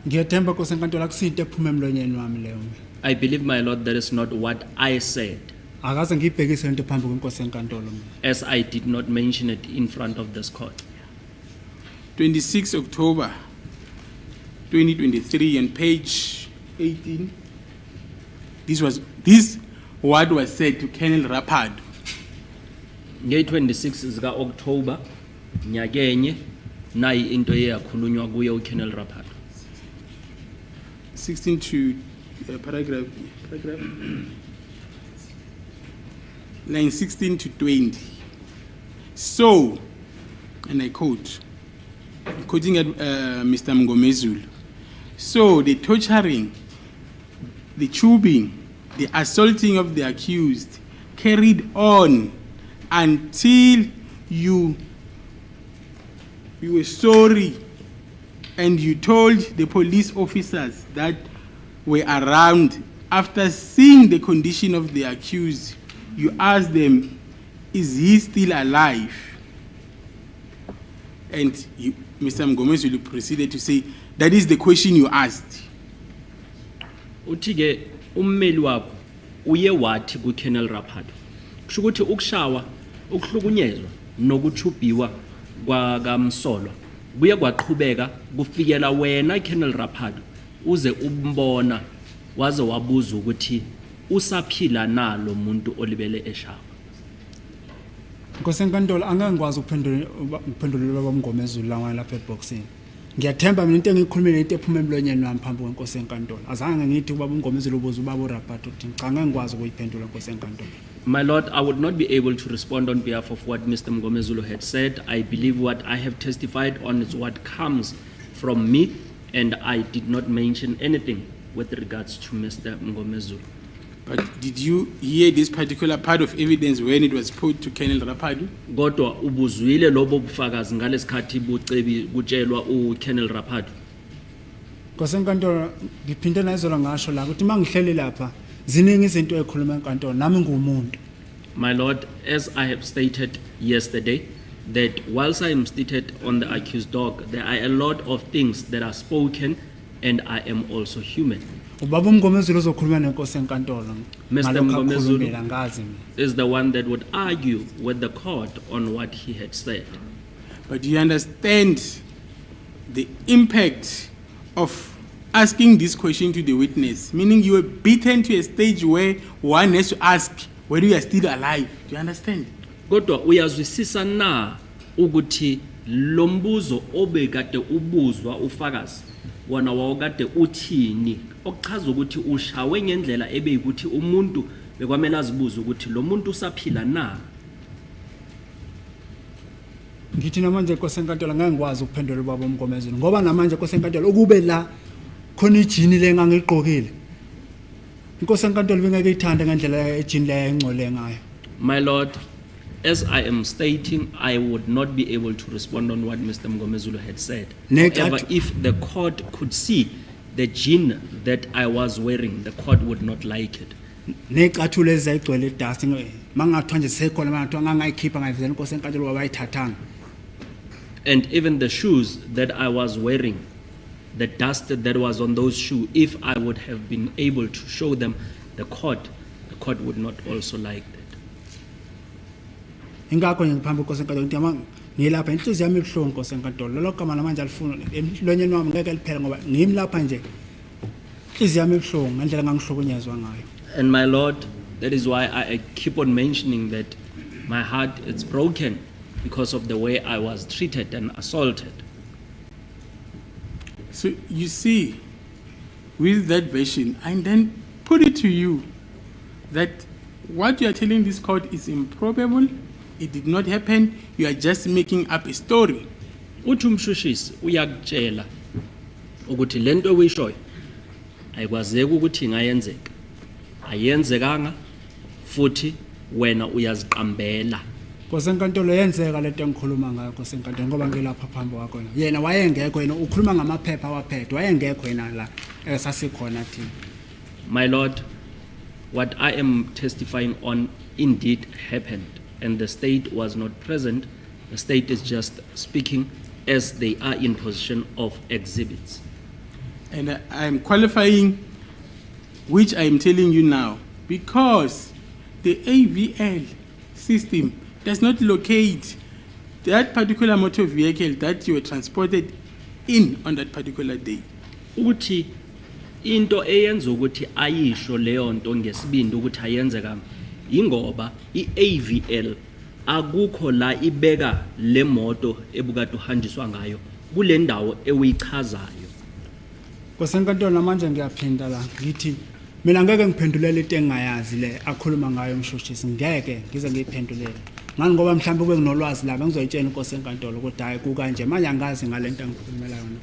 Ngiyathemba Nkosi enkantolo akusinto ephuma emlonyeni wami leyo. I believe, my lord, that is not what I said, Akaze ngibhekise into phambi kwenkosi enkantolo mina. as I did not mention it in front of this court. 26 October 2023, on page 18, this what was said to Colonel Rapadu. Nge-26 zika October nyakenye nayi into eyakhulunywa kuye uKolonel Rapadu. 16 to paragraph line 16 to 20. So, and I quote, quoting at Mr. Mngomezulu. So the torturing, the tubing, the assaulting of the accused carried on until you were sorry and you told the police officers that were around. After seeing the condition of the accused, you asked them, is he still alive? And Mr. Mngomezulu proceeded to say, that is the question you asked. Uthi ke ummeli wakho uye wathi kuKolonel Rapadu kusho ukuthi ukushawa ukuhlukunyezwa nokuchubiwa kwakamsolwa buye kwaqhubeka kufikela wena Kolonel Rapadu uze umbona waze wabuza ukuthi usaphila nalo umuntu olibele eshawa. Nkosi enkantolo angeke ngikwazi ukuphendula baba Mngomezulu la lapha eboxini. Ngiyathemba mina into engikhulumile into ephuma emlonyeni wami phambi kwenkosi enkantolo. Azange ngithi ubaba Mngomezulu ubuza ubaba uRapadu uthi cha ngeke ngikwazi ukuyiphendula Nkosi enkantolo. My lord, I would not be able to respond on behalf of what Mr. Mngomezulu had said. I believe what I have testified on is what comes from me, and I did not mention anything with regards to Mr. Mngomezulu. But did you hear this particular part of evidence when it was put to Colonel Rapadu? Kodwa ubuzwile lobo bufakazi ngalesikhathi bucebi kutshelwa uKolonel Rapadu. Nkosi enkantolo ngiphinde nayizola ngasho la ukuthi mangihleli lapha ziningi izinto ezikhuluma enkantolo nami ngumuntu. My lord, as I have stated yesterday, that whilst I am seated on the accused dock, there are a lot of things that are spoken, and I am also human. Ubaba Mngomezulu uzokhuluma nenkosi enkantolo. Mr. Ngalokho Mngomezulu akhulumela ngazi mina. is the one that would argue with the court on what he had said. But do you understand the impact of asking this question to the witness? Meaning you were beaten to a stage where one has to ask whether you are still alive. Do you understand? Kodwa uyazwisisa na ukuthi lo mbuzo obekade ubuzwa ufakazi wona wawukade uthini, okuchaza ukuthi ushawe ngendlela ebeyikuthi umuntu bekwamele azibuza ukuthi lo muntu usaphila na. Ngithi namanje Nkosi enkantolo ngeke ngikwazi ukuphendula ubaba Mngomezulu ngoba namanje Nkosi enkantolo ukube la khona ijini lengangigqokile. Inkosi enkantolo bengeke ithanda ngendlela ejini leyo engcole ngayo. My lord, as I am stating, I would not be able to respond on what Mr. Mngomezulu had said. Next, However, if the court could see the jean that I was wearing, the court would not like it. Necathulo ezayigcwele dust mangathiwa nje sekhona mangathiwa ngangayikhipha ngayivezela inkosi enkantolo wabayithathanga. And even the shoes that I was wearing, the dust that was on those shoes, if I would have been able to show them the court would not also like that. Ingakho nje ngiphambi inkosi enkantolo ngithi ama ngilapha inhliziyo yami ibuhlungu inkosi enkantolo lelo gama lamanje alifuna emlonyeni wami ngeke liphele ngoba ngimi lapha nje inhliziyo yami ibuhlungu ngendlela ngangihlukunyezwa ngayo. And my Lord, that is why I keep on mentioning that my heart is broken because of the way I was treated and assaulted. So you see, with that version, and then put it to you that what you are telling this court is improbable, it did not happen, you are just making up a story. Uthi umshushisi uyakutshela ukuthi lento oyishoyo ayikwazeki ukuthi ingayenzeka. Ayenzekanga futhi wena uyaziqambela. Inkosi enkantolo yenzeka lento engikhuluma ngayo inkosi enkantolo ngoba ngilapha phambi kwakho yena wayengekho yena ukhuluma ngamaphepha awaphethe wayengekho yena la esasikhona thina. My Lord, what I am testifying on indeed happened, and the state was not present. The state is just speaking as they are in possession of exhibits. And I am qualifying, which I am telling you now, because the AVL system does not locate that particular motor vehicle that you were transported in on that particular day. Ukuthi into eyenza ukuthi ayisho leyo nto ngesibindi ukuthi ayenzeka ingoba iAVL akukho la ibeka le moto ebukade uhanjiswa ngayo kule ndawo ewichazayo. Inkosi enkantolo namanje ngiyaphinda la ngithi mina ngeke ngiphendulele into engayazi le akhuluma ngayo umshushisi ngeke ngize ngiyiphendulele. Ngani ngoba mhlawumbe kube nginolwazi la bengizoyitshela inkosi enkantolo ukuthi hayi kukanje manje angazi ngalento engikhulumela yona.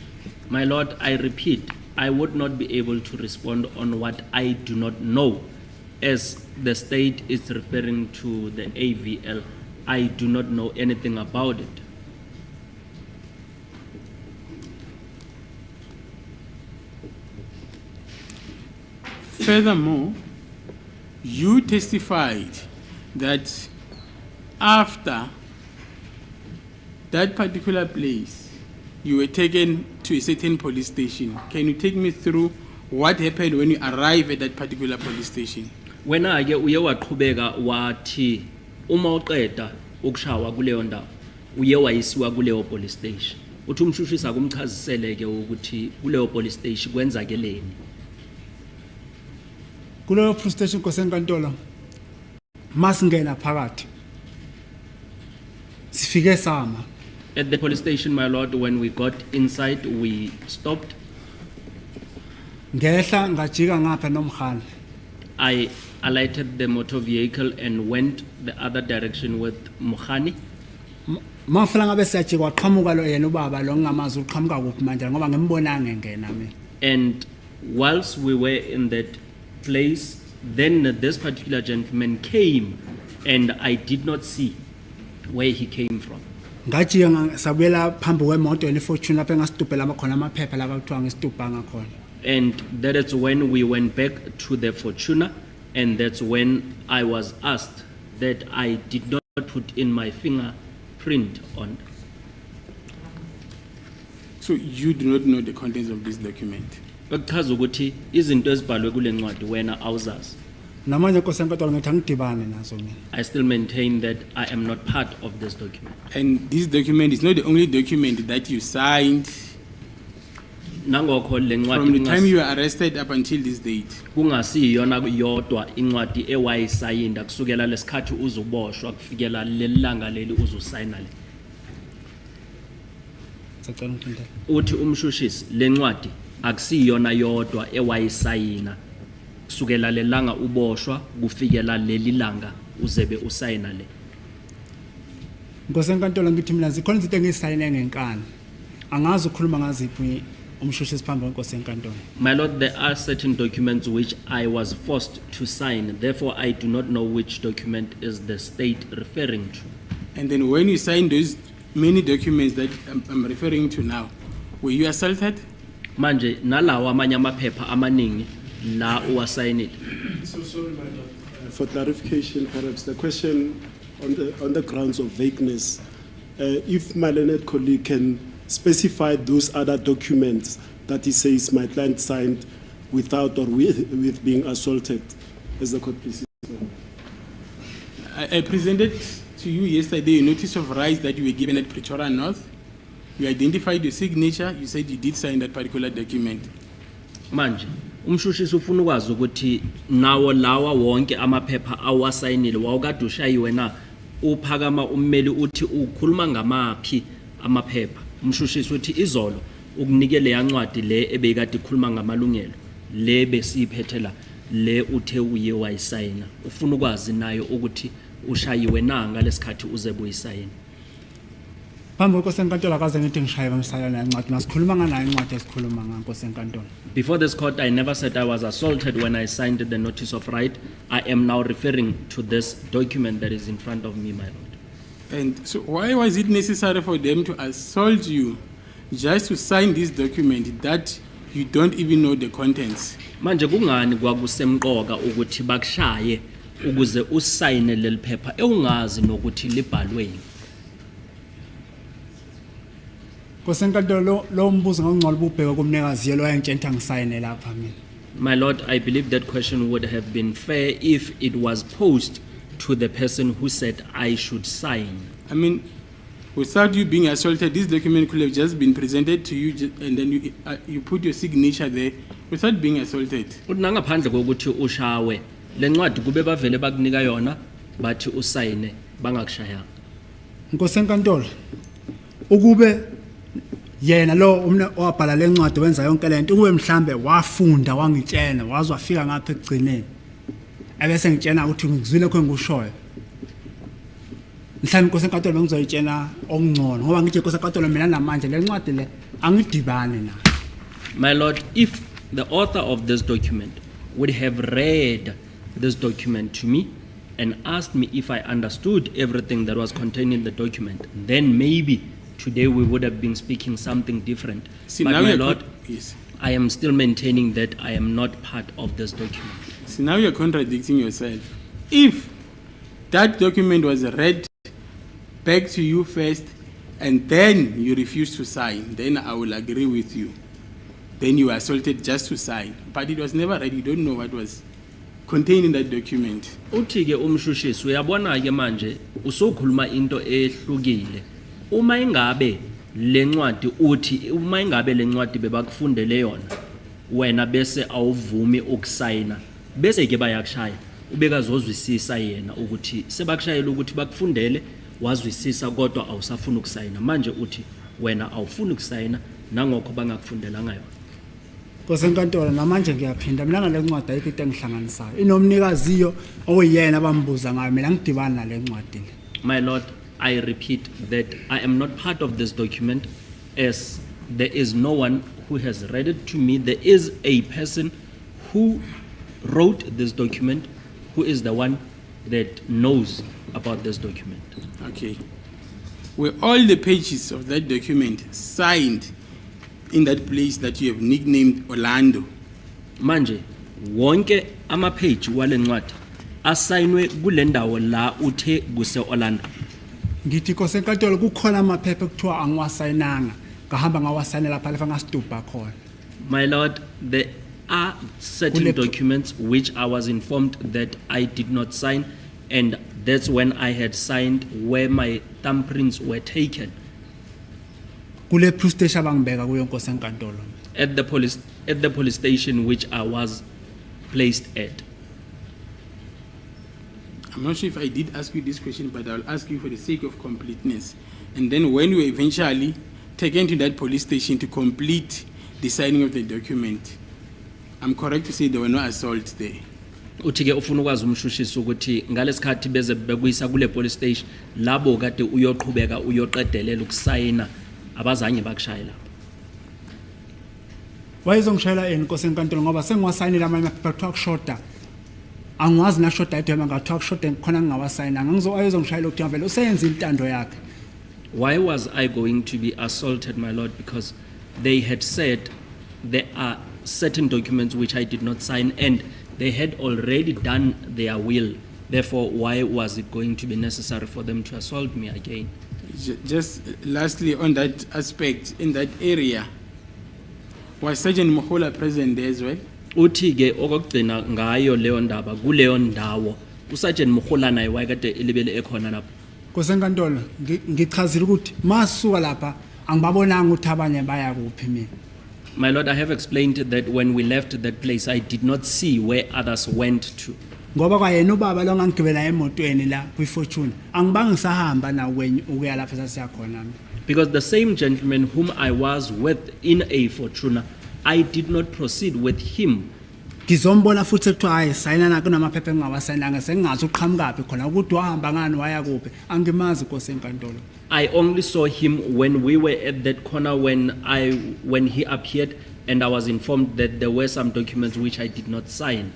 My Lord, I repeat, I would not be able to respond on what I do not know. As the state is referring to the AVL, I do not know anything about it. Furthermore, you testified that after that particular place, you were taken to a certain police station. Can you take me through what happened when you arrived at that particular police station? When I get uye waqhubeka wathi uma uqeda ukushawa kuleyo ndawo uye wayisiwa kuleyo police station. Uthi umshushisi akumchazisele ke ukuthi kuleyo police station kwenzakeleni. Kuleyo police station inkosi enkantolo masingena phakathi sifike sama. At the police station, my Lord, when we got inside, we stopped. Ngehla ngajika ngapha nomkhana. I alighted the motor vehicle and went the other direction with Mukhani. Mafela ngabe siyajika waqhamuka lo yena ubaba lo ngingamazi uqhamuka kuphi manje ngoba ngimbonanga engena mina. And whilst we were in that place, then this particular gentleman came and I did not see where he came from. Ngajika sabuyela phambi kwemoto yena ifortune lapha engasitubhela khona amaphepha la kuthiwa ngisitubha ngakhona. And that is when we went back to the Fortuna, and that's when I was asked that I did not put in my fingerprint on. So you do not know the contents of this document? Kuchaza ukuthi izinto ezibhalwe kule ncwadi wena awuzazi. Namanje inkosi enkantolo ngithi angidibane nazo mina. I still maintain that I am not part of this document. And this document is not the only document that you signed Nangokho le from the time ncwadi you were arrested up until this date. kungasiyona yodwa incwadi ewayisayinda kusukela lesikhathi uzuboshwa kufikela lelanga leli uzusayina le. Sicela ngiphindele. Uthi umshushisi le ncwadi akusiyona yodwa ewayisayina kusukela lelanga uboshwa kufikela leli langa uzebe usayina le. Inkosi enkantolo ngithi mina zikhona izinto engisayine ngenkani. Angazi ukukhuluma ngaziphi umshushisi phambi kwenkosi enkantolo. My Lord, there are certain documents which I was forced to sign. Therefore, I do not know which document is the state referring to. And then when you signed those many documents that I'm referring to now, were you assaulted? Manje nalawa amanye amaphepha amaningi la uwasayinile. So sorry, my lord. For clarification, perhaps the question on the grounds of vagueness, if my learned colleague can specify those other documents that he says my client signed without or with being assaulted, as the court please. I presented to you yesterday a notice of rights that you were given at Pretoria North. You identified your signature. You said you did sign that particular document. Manje umshushisi ufuna ukwazi ukuthi nawo lawa wonke amaphepha awasayinile wawukade ushayiwe na uphakama ummeli uthi ukhuluma ngamaphi amaphepha. Umshushisi uthi izolo ukunikele yancwadi le ebeyikade ikhuluma ngamalungelo le besiyiphethela le uthe uye wayisayina. Ufuna ukwazi nayo ukuthi ushayiwe na ngalesikhathi uzebe uyisayina. Phambi kwenkosi enkantolo akaze ngithi ngishaye bamsayana incwadi masikhuluma nganayo incwadi esikhuluma ngankosi enkantolo. Before this court, I never said I was assaulted when I signed the notice of right. I am now referring to this document that is in front of me, my lord. And so why was it necessary for them to assault you just to sign this document that you don't even know the contents? Manje kungani kwakusemqoka ukuthi bakushaye ukuze usayine leli phepha eungazi nokuthi libhalweni? Nkosi enkantolo lo mbuzo ngongcola ububheka kumnikazi yelo ayengitshela ngisayine lapha mina. My lord, I believe that question would have been fair if it was posed to the person who said I should sign. I mean, without you being assaulted, this document could have just been presented to you and then you put your signature there without being assaulted. Unangaphandle kokuthi ushawe lencwadi kube bavele bakunika yona bathi usayine bangakushayanga. Nkosi enkantolo ukube yena lo umne owabhala lencwadi wenza yonke lento ukube mhlambe wafunda wangitshena wazwafika ngapha ekugcineni ebese ngitshena ukuthi ngizwile kho ngushoyo mhlambe inkosi enkantolo bengizoyitshena okungcono ngoba ngithi inkosi enkantolo mina namanje lencwadi le angidibane na. My lord, if the author of this document would have read this document to me and asked me if I understood everything that was contained in the document, then maybe today we would have been speaking something different. See, but now my you're lord, yes. I am still maintaining that I am not part of this document. See, now you're contradicting yourself. If that document was read back to you first and then you refused to sign, then I will agree with you. Then you were assaulted just to sign. But it was never read. You don't know what was contained in that document. Uthi ke umshushisi uyabona ke manje usokhuluma into ehlukile. Uma ingabe lencwadi uthi uma ingabe lencwadi bebakufundele yona wena bese awuvumi ukusayina bese ke bayakushaya ubekazozwisisa yena ukuthi sebakushayela ukuthi bakufundele wazwisisa kodwa awusafuna ukusayina manje uthi wena awufuni ukusayina nangokho bangakufundelanga yona. Nkosi enkantolo namanje ngiyaphinda mina ngale ncwadi ayikho into engihlanganisayo inomnikaziyo okuyena abambuza ngayo mina ngidibana nale ncwadi le. My lord, I repeat that I am not part of this document as there is no one who has read it to me. There is a person who wrote this document who is the one that knows about this document. Okay. Were all the pages of that document signed in that place that you have nicknamed Orlando? Manje wonke amapage wale ncwadi asayinwe kule ndawo la uthe kuse Orlando. Ngithi inkosi enkantolo kukhona amaphepha ekuthiwa angiwasayinanga ngahamba ngawasayinela pha lefa ngasidubha khona. My lord, there are certain documents which I was informed that I did not sign, and that's when I had signed where my thumbprints were taken. Kule police station abangibeka kuyo inkosi enkantolo. At the police station which I was placed at. I'm not sure if I did ask you this question, but I'll ask you for the sake of completeness. And then when you were eventually taken to that police station to complete the signing of the document, I'm correct to say there were no assaults there? Uthi ke ufuna ukwazi umshushisi ukuthi ngalesikhathi beze bekuyisa kule police station labo kade uyoqhubeka uyoqedelela ukusayina abazange bakushayela. Wayezongishayela inkosi enkantolo ngoba sengiwasayinela amanye amaphepha kuthiwa kushoda. Angwazi na shoda yethu ngathiwa kushoda khona ngingawasayinanga ayezongishayela ukuthi vele useyenza intando yakhe. Why was I going to be assaulted, my lord? Because they had said there are certain documents which I did not sign, and they had already done their will. Therefore, why was it going to be necessary for them to assault me again? Just lastly, on that aspect, in that area, was Sergeant Mohola present there as well? Uthi ke okugcina ngayo leyo ndaba kuleyo ndawo uSergeant Mohola naye wayekade elibele ekhona lapho. Kosenkantolo ngichazile ukuthi masuka lapha angibabonanga ukuthi abanye baya kuphi mina. My Lord, I have explained that when we left that place, I did not see where others went to. Ngoba kwayena ubaba lo ngangigibela emotweni la kwiFortune angibangi ngisahamba na ukuya lapha sasiyakhona. Because the same gentleman whom I was with in a Fortuna, I did not proceed with him. Ngizombona futhi ekuthiwa hayi sayina na kunamaphepha engingawasayinanga sengazi uqhamukaphi khona ukuthi wahamba ngani waya kuphi angimazi Kosenkantolo. I only saw him when we were at that corner when he appeared, and I was informed that there were some documents which I did not sign.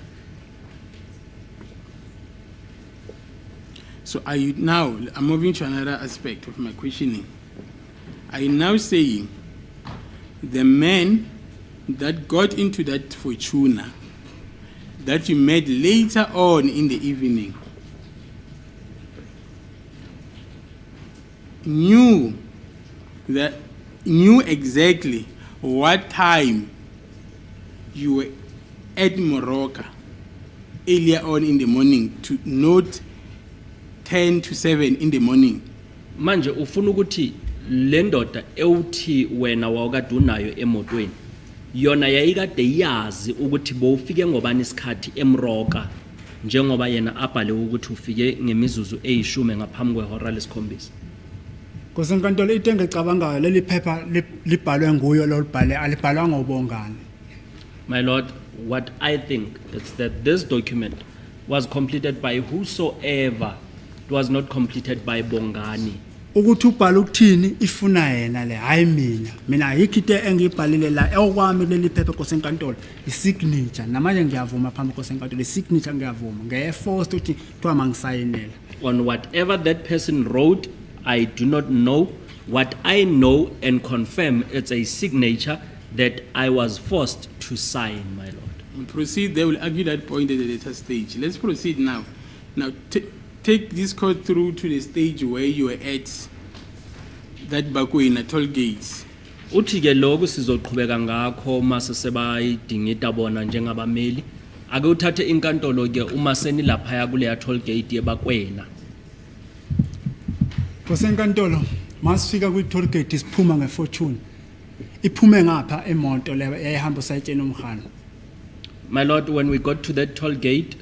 So I'm moving to another aspect of my questioning. Are you now saying the man that got into that Fortuna that you met later on in the evening knew exactly what time you were at Morocco earlier on in the morning, to note 10 to 7 in the morning? Manje ufuna ukuthi le ndoda ewuthi wena wawukade unayo emotweni yona yayikade yazi ukuthi bowufike ngobani isikhathi eMroka njengoba yena abhale ukuthi ufike ngemizuzu eyishumi ngaphambi kwehora lesikhombisa. Kosenkantolo into engicabangayo leli phepha libhalwe nguyo lo libhale alibhalwanga ubongani. My Lord, what I think is that this document was completed by whosoever. It was not completed by Bongani. Ukuthi ubhala ukuthini ifuna yena le hayi mina ayikho into engibhalile la okwami leli phepha Kosenkantolo isignature namanje ngiyavuma phambi Kosenkantolo isignature ngiyavuma ngeforce ukuthi kuthiwa mangisayinela. On whatever that person wrote, I do not know. What I know and confirm, it's a signature that I was forced to sign, my Lord. We'll proceed. They will argue that point at a later stage. Let's proceed now. Now, take this court through to the stage where you were at that Bakwena toll gates. Uthi ke lokho sizoqhubeka ngakho mase sebayidingida bona njengabameli. Ake uthathe inkantolo ke uma seni lapha ya kule toll gate yeBakwena. Kosenkantolo masifika kwi toll gate siphuma ngeFortune. Iphume ngapha emoto le eyihamba sayitshena umkhana. My Lord, when we got to that toll gate,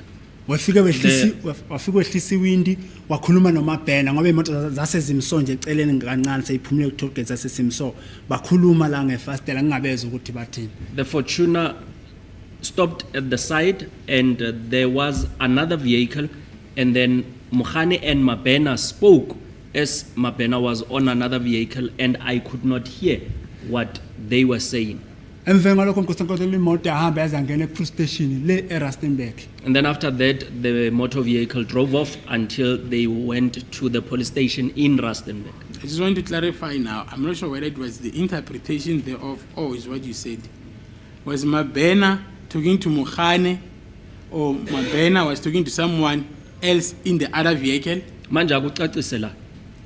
wafika wehlisa iwindi wakhuluma nomabhena ngoba imoto zase zimsonje eceleni kancane seyiphumile ku toll gate zase simso bakhuluma la ngefastela ngingabeza ukuthi bathini. The Fortuna stopped at the side, and there was another vehicle, and then Mukhane and Mabena spoke as Mabena was on another vehicle, and I could not hear what they were saying. Emva ngalokho Kosenkantolo imoto yahamba yazangena e-cruise station le eRustenburg. And then after that, the motor vehicle drove off until they went to the police station in Rustenburg. I just want to clarify now. I'm not sure whether it was the interpretation thereof or is what you said. Was Mabena talking to Mukhane, or Mabena was talking to someone else in the other vehicle? Manje akucacisela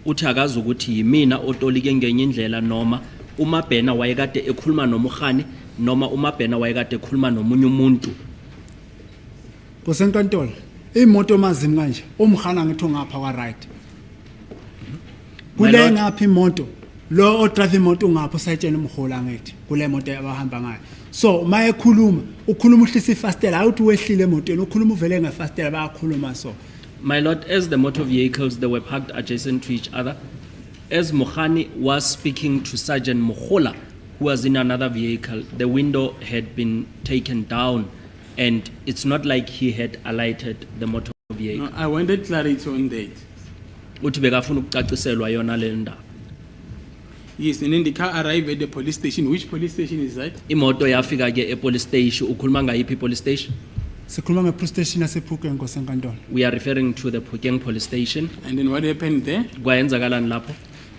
uthi akazi ukuthi yimina otolike ngenye indlela noma uMabena wayekade ekhuluma noMukhane noma uMabena wayekade ekhuluma nomunye umuntu. Kosenkantolo imoto mazimi kanje umkhana ngithi ngapha kwa right. Kule ngapha imoto lo odrive imoto ngapha usayitshena umhola ngithi kule moto abahamba ngayo. So maye ukhuluma uhlisa ifastela awuthi wehlile emotweni ukhuluma uvele ngefastela bayakhuluma so. My Lord, as the motor vehicles, they were parked adjacent to each other. As Mukhane was speaking to Sergeant Mohola, who was in another vehicle, the window had been taken down, and it's not like he had alighted the motor vehicle. No, I wanted clarity on that. Uthi bekafuna ukucaciselwa yona le ndaba. Yes, and then the car arrived at the police station. Which police station is that? Imoto yafika ke police station. Ukhuluma ngayiphi police station? Sikhuluma nge-police station yasePhukeng Kosenkantolo. We are referring to the Phukeng police station. And then what happened there? Kwayenzakalani lapho?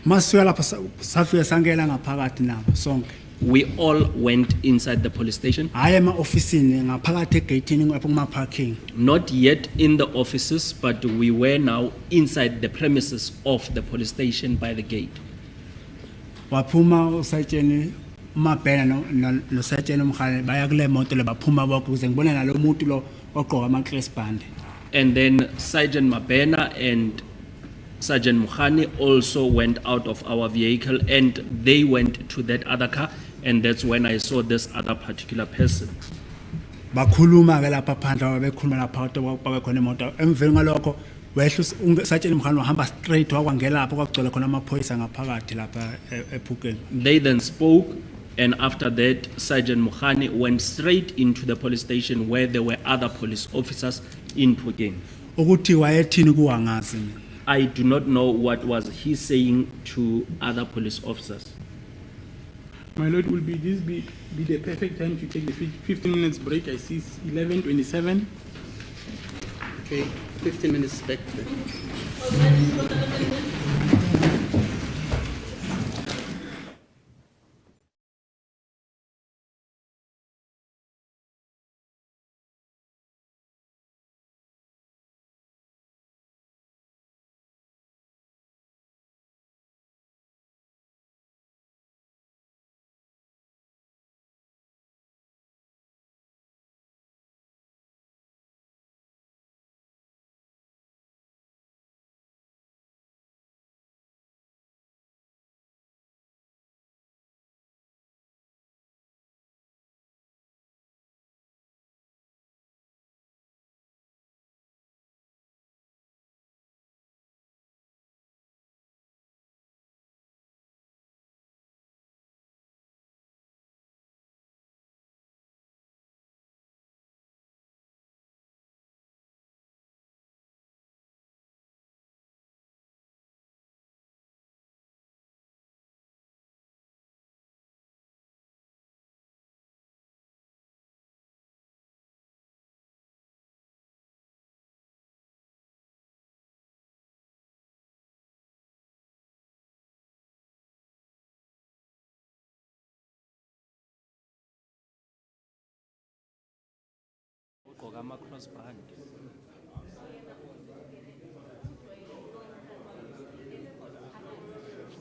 Masifika lapha safika sangena ngaphakathi nabo sonke. we all went inside the police station, hayi ema-ofisini ngaphakathi egeyithini ngapho kuma-parking. not yet in the offices, but we were now inside the premises of the police station by the gate. Waphuma usayitsheni uMabhena nosayitsheni uMkhane baya kule moto le baphuma bonke ukuze ngibone nalo muntu lo ogqoka ama-crisp-band. And then Sergeant Mabena and Sergeant Mukhani also went out of our vehicle and they went to that other car, and that's when I saw this other particular person. Bakhuluma ke lapha phandle babekhuluma lapha babe khona imoto emveni ngalokho wehla usayitsheni uMkhane wahamba straight wakwangela lapho kwagcwele khona amaphoyisa ngaphakathi lapha ephukeni. They then spoke, and after that, Sergeant Mukhani went straight into the police station where there were other police officers in Phuken. Ukuthi wayethini kuwangazi mina. I do not know what was he saying to other police officers. My lord, will be the perfect time to take the 15 minutes break? I see it's 11:27. Okay, 15 minutes back then.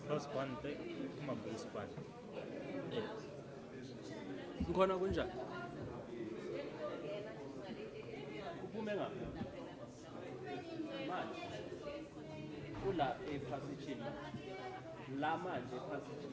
Crossband, kuma baseband. Ngikhona kunjani? Uphume ngapha. Manje. Ula ephasitshini. La manje ephasitshini.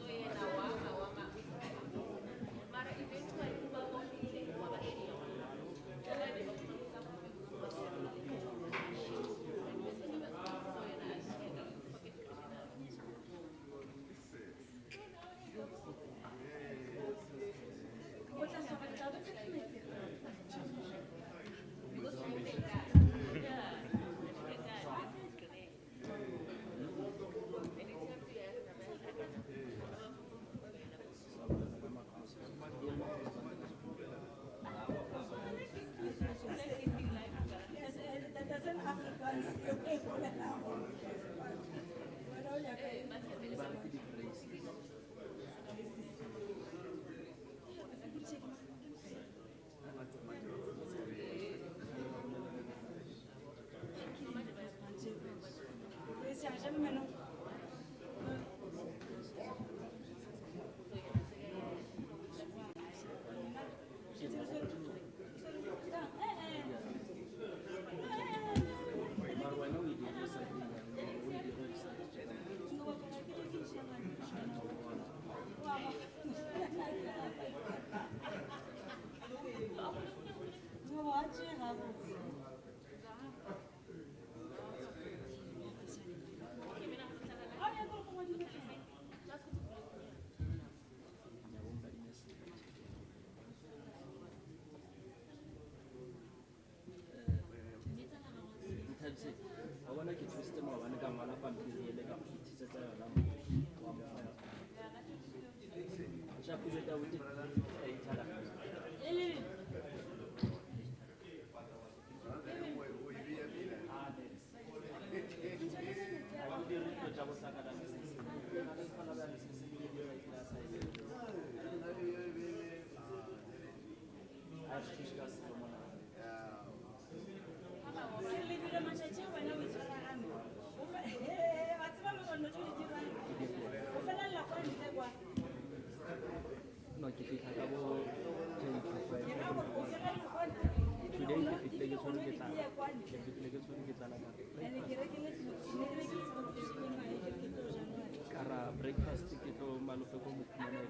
ne ke tshwere ke tlala ka And ke rekile stockfish le mae ke tlo January. kara breakfast ke tlo malofe ko mokhumana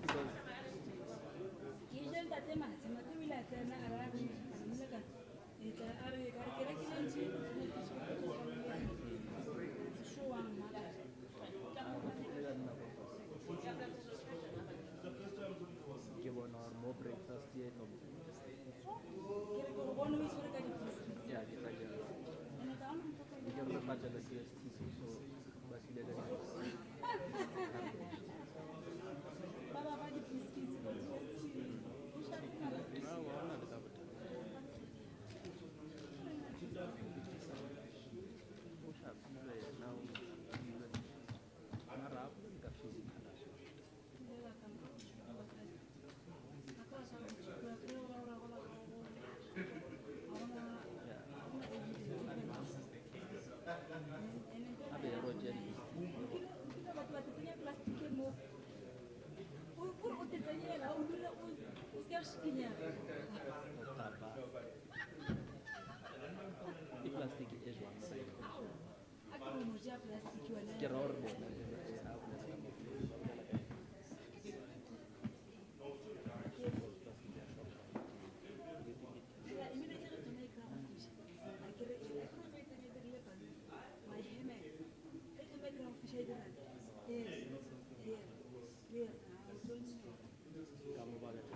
because Ke je ntate matsi wile a tsena a ra re mmele ka etla a re ka ke rekile ntse stockfish ke tlo January. Shoang mara. ke bona gore mo breakfast ye no Ke re go bona o isore ka di-biscuits. ya ke tla jalo And ka ona ntho ke ke re patela DSTC so ba silele ba ba di-biscuits ko o shapina ba na ona le ka botha o shapile na o mara hapo ka physical abe roger tapa di plastic e jwang sai ke ra hore bona ha bona ka mo ka mo ba le ka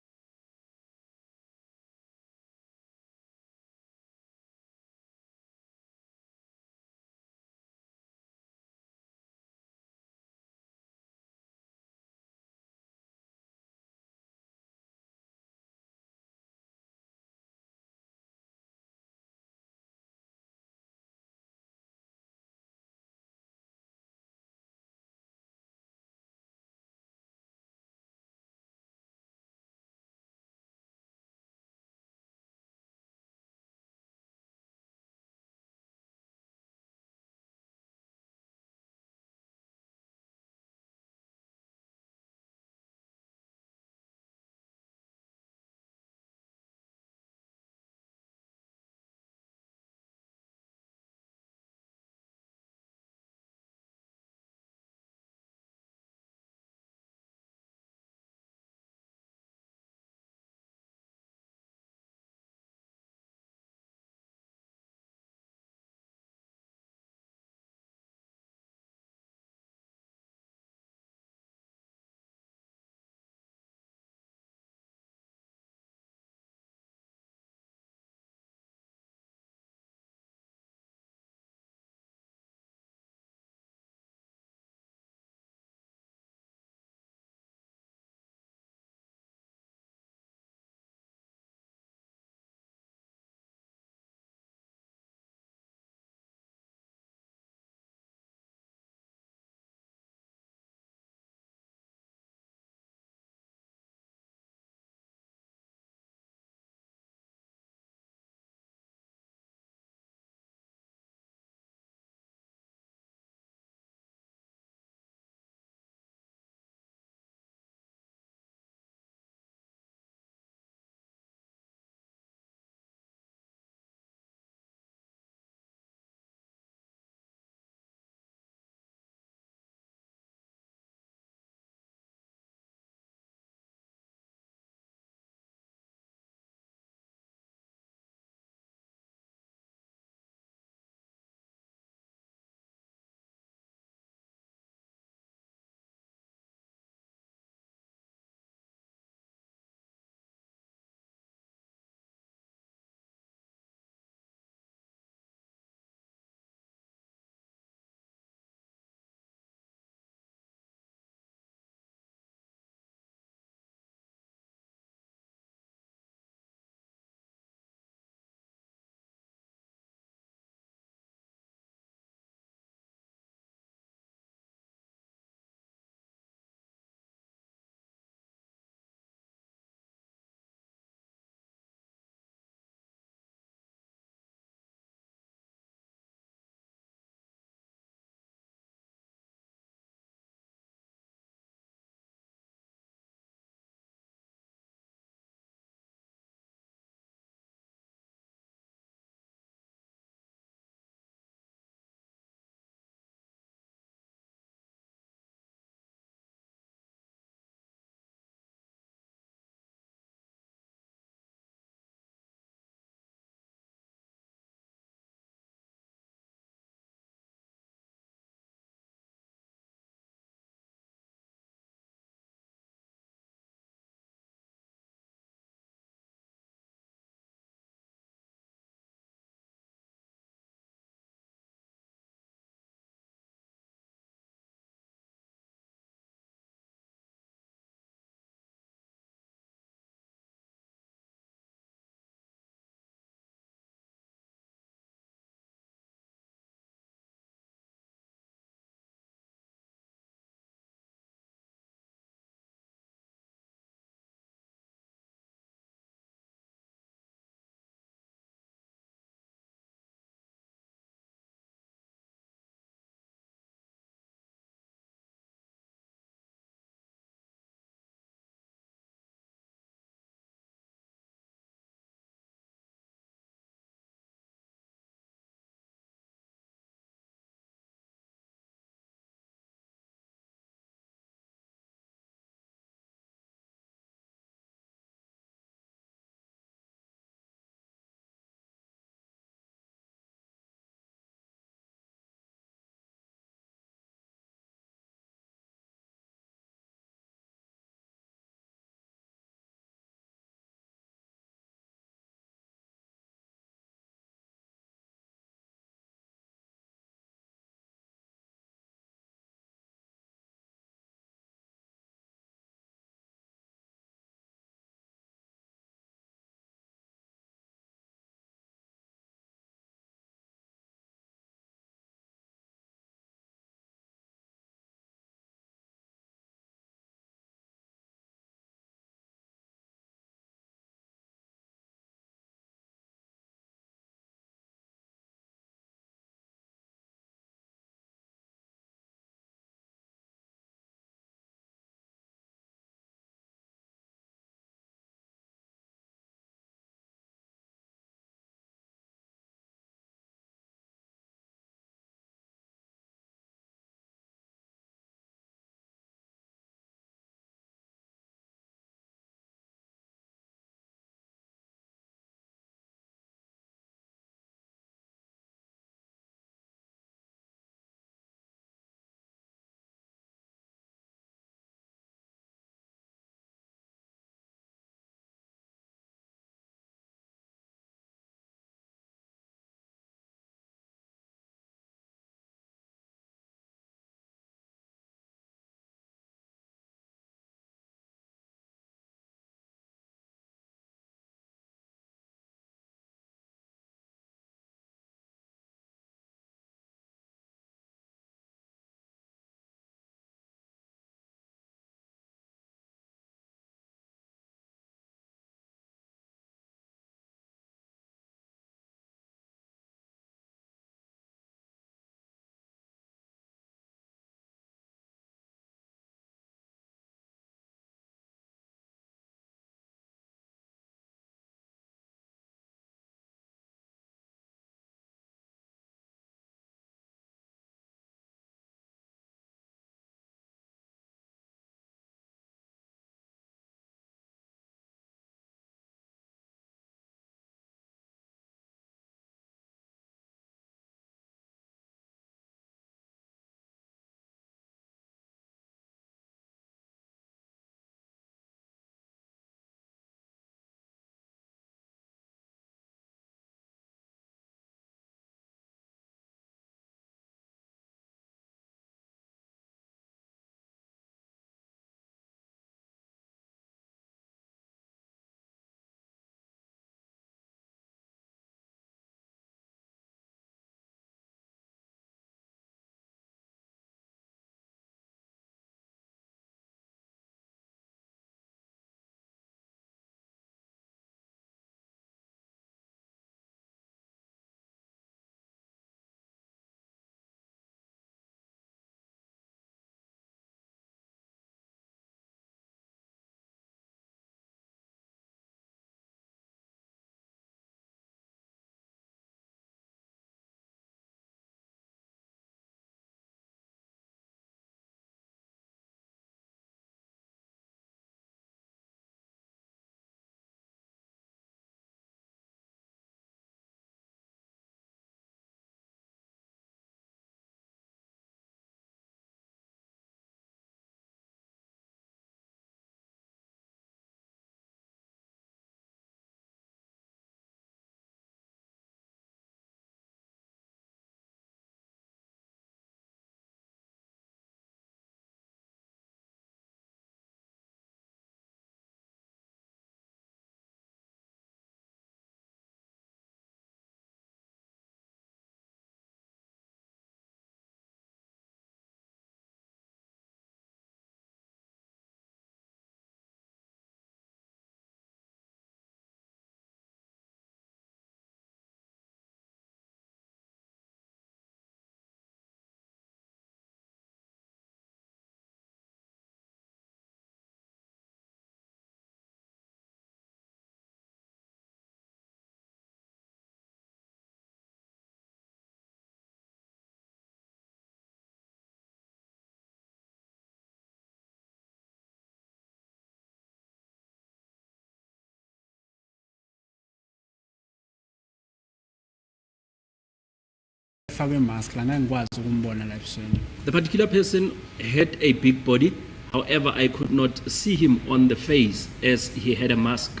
wayefake imask la ngeke ngikwazi ukumbona la ebusweni. The particular person had a big body. However, I could not see him on the face as he had a mask.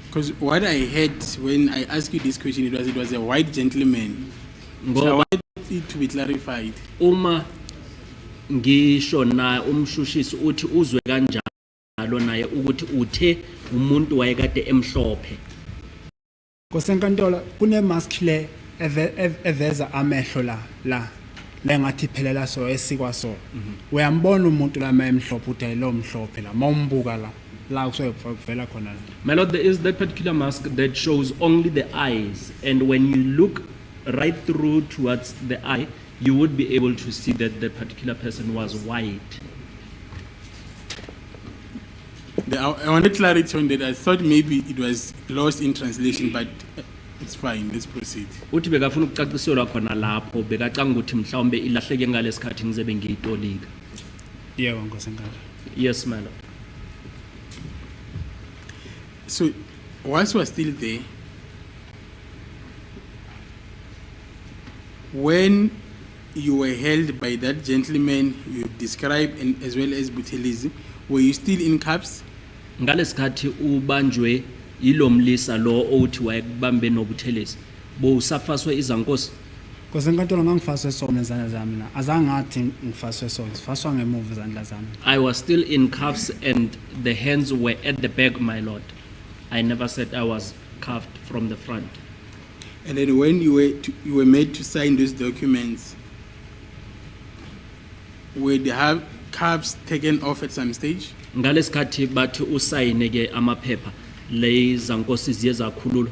Because what I heard when I asked you this question, it was a white gentleman. So I Ngoba want it to be clarified. uma ngisho na umshushisi uthi uzwe kanjalo naye ukuthi uthe umuntu wayekade emhlophe. Kosenkantolo kune mask le eveza amehlo la ngathi phelela so esikwa so. Uyambona umuntu la emhlophe uthi lo mhlophe la mawumbuka la kusevela khona la. My lord, there is that particular mask that shows only the eyes, and when you look right through towards the eye, you would be able to see that the particular person was white. I wanted clarity on that. I thought maybe it was lost in translation, but it's fine. Let's proceed. Uthi bekafuna ukucaciselwa khona lapho bekacanga ukuthi mhlawumbe ilahleke ngalesikhathi ngizobe ngiyitolika. Yebo Nkosenkantolo. Yes, my lord. So, whilst we are still there, when you were held by that gentleman you described and as well as Buthelezi, were you still in cuffs? Ngalesikhathi ubanjwe yilomlisa lo othi wayekubambe noButhelezi. Bo usafaswe izankosi. Kosenkantolo ngangifaswe sona izandla zami la. Azange ngathi ngifaswe sona. Ngifaswa ngemuva izandla zami. I was still in cuffs and the hands were at the back, my lord. I never said I was cuffed from the front. And then when you were made to sign those documents, were the cuffs taken off at some stage? Ngalesikhathi bathi usayine ke amaphepha lezankosi ziye zakhululwa.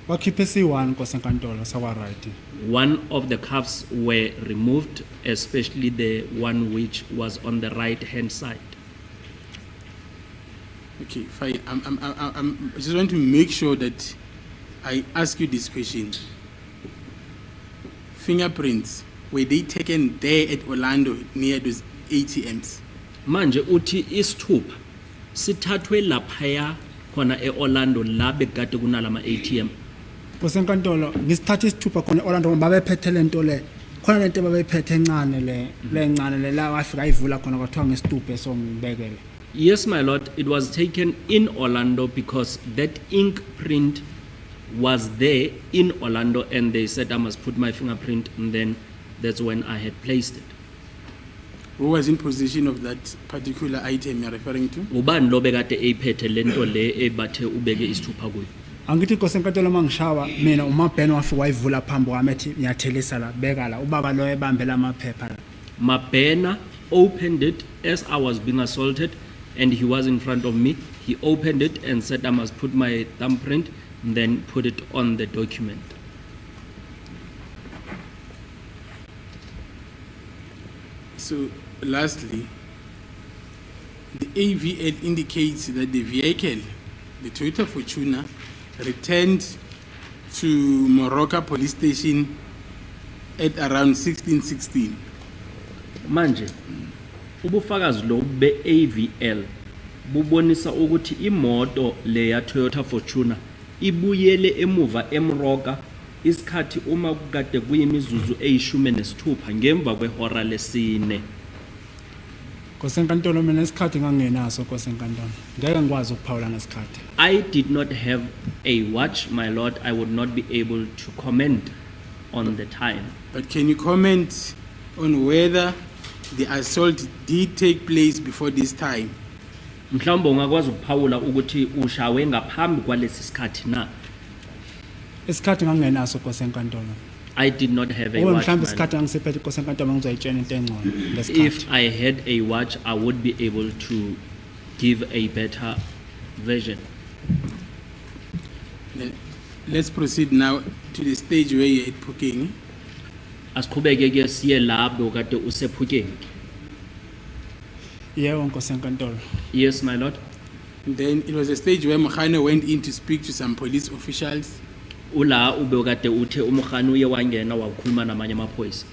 Bakhiphe C1 Kosenkantolo sakwa right. One of the cuffs were removed, especially the one which was on the right hand side. Okay, fine. I just want to make sure that I ask you this question. Fingerprints, were they taken there at Orlando near those ATMs? Manje uthi isithupha sithathwe laphaya khona eOrlando la bekade kunalama ATM. Kosenkantolo ngisithatha isithupha khona Orlando babephethe lento le. Khona lento babephethe encane le encane le la wafika ivula khona kwathiwa ngesituphe songibekele. Yes, my lord, it was taken in Orlando because that ink print was there in Orlando and they said I must put my fingerprint, and then that's when I had placed it. Who was in possession of that particular item you're referring to? Ubani lo bekade eyiphethe lento le ebathe ubeke isithupha kuyo. Angithi Kosenkantolo mangishawa mina umabheno wafika wayivula phambi kwami ethi ngiyathelisa la beka la ubaba lo ebambela amaphepha la. Mabena opened it as I was being assaulted and he was in front of me. He opened it and said I must put my thumbprint and then put it on the document. So, lastly, the AVL indicates that the vehicle, the Toyota Fortuner, returned to Moroka police station at around 1616. Manje ubufakazi lo be AVL bubonisa ukuthi imoto le ya Toyota Fortuner ibuyele emuva eMroka isikhathi uma kukade kuyimizuzu e16 ngemva kwehora lesine. Kosenkantolo mina isikhathi ngangenaso Kosenkantolo. Ngeke ngikwazi ukuphawula ngesikhathi. I did not have a watch, my lord. I would not be able to comment on the time. But can you comment on whether the assault did take place before this time? Mhlawumbe ungakwazi ukuphawula ukuthi ushawe ngaphambi kwalesi sikhathi na? Isikhathi ngangenaso Kosenkantolo. I did not have a Uma watch. mhlambe my isikhathi angisiphethe Kosenkantolo ngizayitshela into engcono ngesikhathi. If I had a watch, I would be able to give a better version. Let's proceed now to the stage where you're at Puking. Asiqhubeke ke siye lapho kade usephukeni. Yebo Nkosenkantolo. Yes, my lord. Then it was a stage where Mokhane went in to speak to some police officials. Ula ube kade uthe umkhani uye wangena wakhuluma namanye amaphoyisa.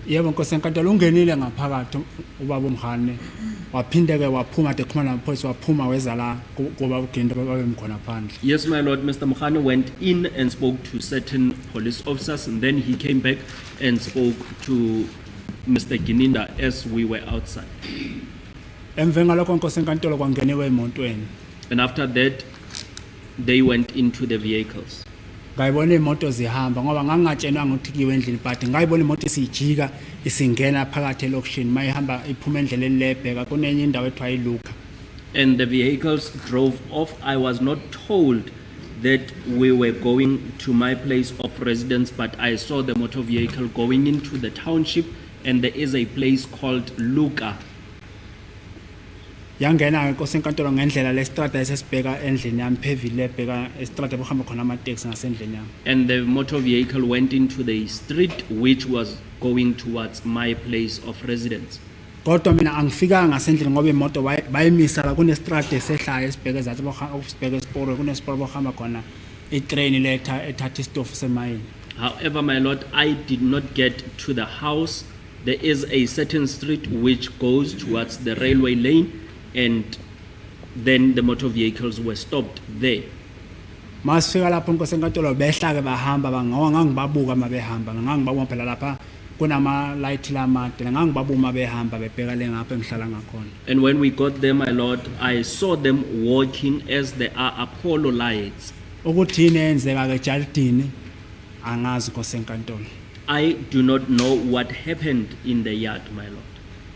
Yebo Nkosi enkantolo ungenile ngaphakathi ubaba uMhane waphinde ke waphuma de khona namaphoyisa waphuma weza la kuba uGinda babemkhona phandle. Yes, my lord, Mr. Mukhane went in and spoke to certain police officers, and then he came back and spoke to Mr. Gininda as we were outside. Emveni ngalokho Nkosi enkantolo kwangeniwe emotweni. And after that, they went into the vehicles. Ngayibona imoto zihamba ngoba ngangatshenwa ukuthi kiwe endlini but ngayibona imoto isijika isingena phakathi elokishini mayihamba iphuma endleleni lebheka kunenye indawo ethiwa iLuka. And the vehicles drove off. I was not told that we were going to my place of residence, but I saw the motor vehicle going into the township, and there is a place called Luka. Yangena Nkosi enkantolo ngendlela lestrada esesibheka endlini yami phevile ebheka estrada bohamba khona amateksi ngasendlini yami. And the motor vehicle went into the street which was going towards my place of residence. Kodwa mina angifikanga ngasendlini ngoba imoto bayimisa la kunestrada esehlaya esibheke ezathi bohamba esporo kunesiporo bohamba khona itrain letha ethatha istofu semayini. However, my lord, I did not get to the house. There is a certain street which goes towards the railway lane, and then the motor vehicles were stopped there. Masifika lapho Nkosi enkantolo behla ke bahamba bangawa ngangibabuka mabehamba ngangibabona phela lapha kunama light lamade ngangibabuma behamba bebheka le ngapha engihlala ngakhona. And when we got there, my lord, I saw them walking as there are Apollo lights. Ukuthi yini enzeka ke Jaldini angazi Nkosi enkantolo. I do not know what happened in the yard, my lord.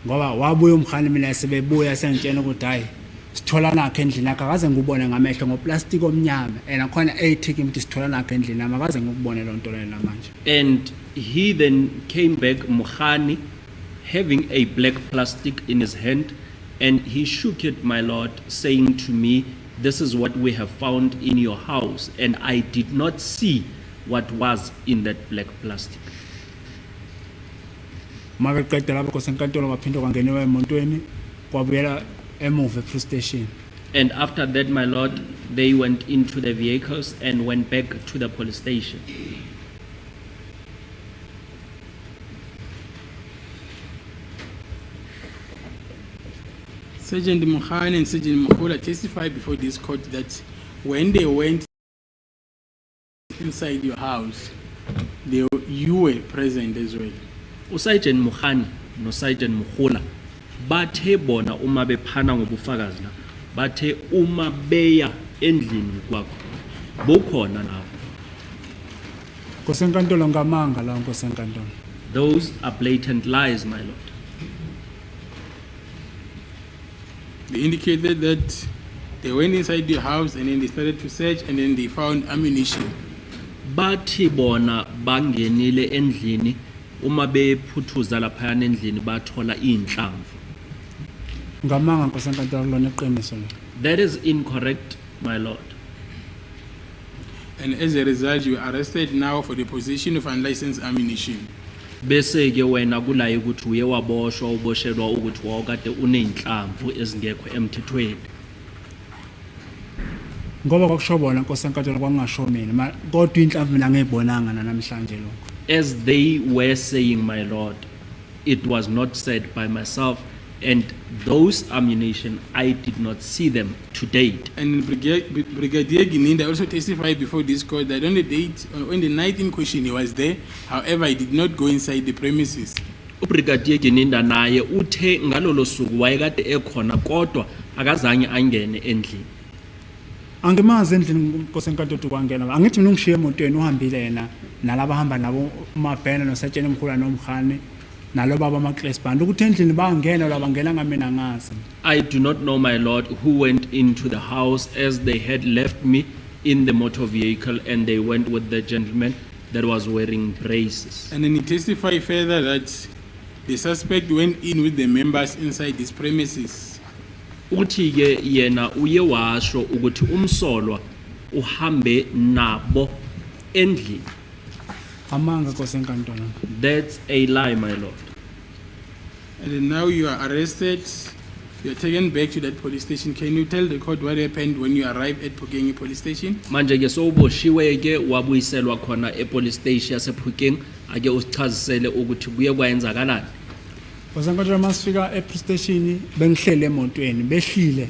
Ngoba wabuya uMkhane mina sebebuya sengitshena ukuthi hayi sithola nakhe endlini yakhe akaze ngubone ngamehlo ngoplastic omnyama and khona ethiki ukuthi sithola nakhe endlini yami akaze ngikubone lonto lena manje. And he then came back, Mukhani, having a black plastic in his hand, and he shook it, my lord, saying to me, "This is what we have found in your house." And I did not see what was in that black plastic. Mabeqeda lapho Nkosi enkantolo kwaphinde kwangeniwe emontweni kwabuyela emuva police station. And after that, my lord, they went into the vehicles and went back to the police station. Sergeant Mukhane and Sergeant Mukula testified before this court that when they went inside your house, you were present as well. Usergeant Mukhani no Sergeant Mukhula bathe bona uma bephana ngobufakazi la bathe uma beya endlini kwakho bokhona lapho. Nkosi enkantolo ngamanga la Nkosi enkantolo. Those are blatant lies, my lord. They indicated that they went inside your house and then they started to search and then they found ammunition. Bathi bona bangenile endlini uma bephuthuza lapha endlini bathola inhlamvu. Ngamanga Nkosi enkantolo lona iqiniso lo. That is incorrect, my lord. And as a result, you are arrested now for the possession of unlicensed ammunition. Bese ke wena kulaye ukuthi uye waboshwa uboshelwa ukuthi wawukade uneinhlamvu ezingekho emthethweni. Ngoba kwakusho bona Nkosi enkantolo kwangasho mina kodwa inhlamvu mina ngiyibonanga namhlanje lokho. As they were saying, my lord, it was not said by myself, and those ammunition, I did not see them to date. And Brigadier Gininda also testified before this court that on the night in question he was there, however he did not go inside the premises. Ubrigadier Gininda naye uthe ngalolo suku wayekade ekhona kodwa akazange angene endlini. Angimazi endlini Nkosi enkantolo kwangena angithi mina ungishiye emotweni uhambile yena nalaba hamba nabo uMabhena noSergeant Mkhula noMkhane nalo baba amaClass band ukuthi endlini bangena la bangena ngamina ngazi. I do not know, my lord, who went into the house as they had left me in the motor vehicle and they went with the gentleman that was wearing braces. And then he testified further that the suspect went in with the members inside these premises. Uthi ke yena uye washo ukuthi umsolwa uhambe nabo endlini. Amanga Nkosi enkantolo. That's a lie, my lord. And then now you are arrested You're taken back to that police station. Can you tell the court what happened when you arrived at Phokeng police station? Manje ke sowuboshiwe ke wabuyiselwa khona epolice station yasePhukeng ake usichazisele ukuthi kuye kwayenzakalani. Kosenkantolo masifika e-police station bengihlele emotweni behlile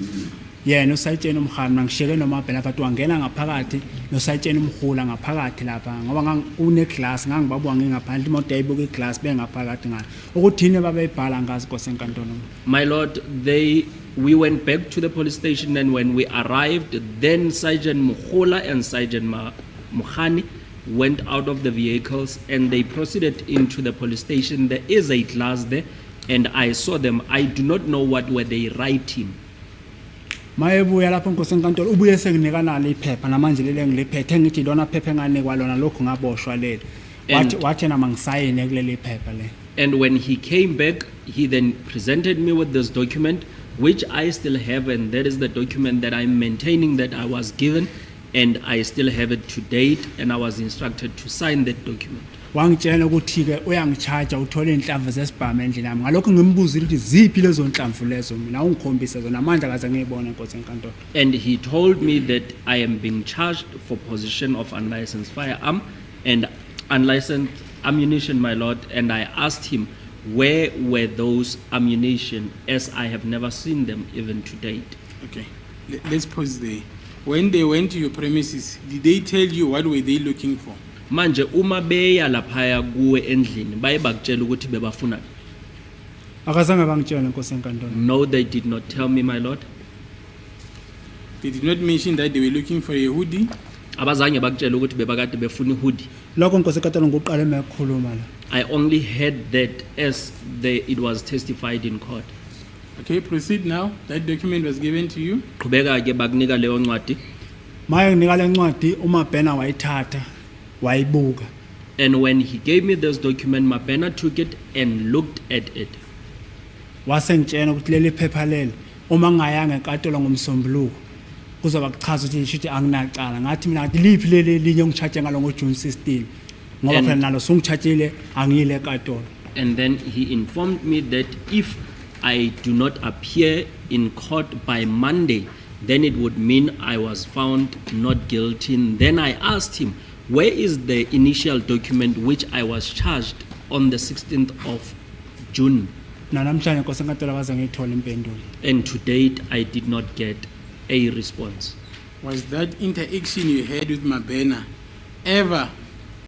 yena usayitshena umhami ngisheke noMabhena but wangena ngaphakathi nosayitshena umhula ngaphakathi lapha ngoba une glass ngangibabwa ngingaphandle imoto yayibuka iglass bengaphakathi ngalo ukuthini babeyibhala ngazi Kosenkantolo. My lord, we went back to the police station, and when we arrived, then Sergeant Mukhola and Sergeant Mukhani went out of the vehicles and they proceeded into the police station. There is a glass there and I saw them. I do not know what were they writing. Mayebuya lapho Nkosenkantolo ubuye senginika nalo iphepha namanje lele ngiliphethe ngithi lona phepha enganikwa lona lokho ngaboshwa leli wathi nama ngisayine kuleli phepha le. And when he came back, he then presented me with this document, which I still have, and that is the document that I'm maintaining that I was given, and I still have it to date, and I was instructed to sign that document. Wangitshela ukuthi ke uyangicharge uthole inhlamvu zesibhamu endlini yami ngalokho ngimbuza ukuthi ziphi lezo nhlamvu lezo mina ungikhombisa zona amandla kaze ngiyibone Nkosenkantolo. And he told me that I am being charged for possession of unlicensed firearm and unlicensed ammunition, my lord, and I asked him where were those ammunition, as I have never seen them even to date. Okay, let's pause there. When they went to your premises, did they tell you what were they looking for? Manje uma beya laphaya kuwe endlini baye bakutshela ukuthi bebafuna. Akazange bangitshela Nkosenkantolo. No, they did not tell me, my lord. They did not mention that they were looking for a hoodie? Abazange bakutshela ukuthi bebakade befuna hoodie. Lokho Nkosenkantolo ngokuqala emakhuluma la. I only heard that as it was testified in court. Okay, proceed now. That document was given to you. Qhubeka ke bakunika leyo ncwadi. Maye nginika le ncwadi uMabhena wayithatha wayibuka. And when he gave me this document, Mabhena took it and looked at it. Wasengitshena ukuthi leli phepha leli uma ngayanga enkantolo ngomsombuluko kuzoba kuchaza ukuthi shithi anginacala ngathi mina ngathi liphi leli linye ngicharge ngalo ngoJune 16 ngoba phela nalo sungichargele angiyile enkantolo. And then he informed me that if I do not appear in court by Monday, then it would mean I was found not guilty. And then I asked him, where is the initial document which I was charged on the 16th of June? Namhlanje Nkosenkantolo akaze ngithola impendulo. And to date, I did not get a response. Was that interaction you had with Mabhena ever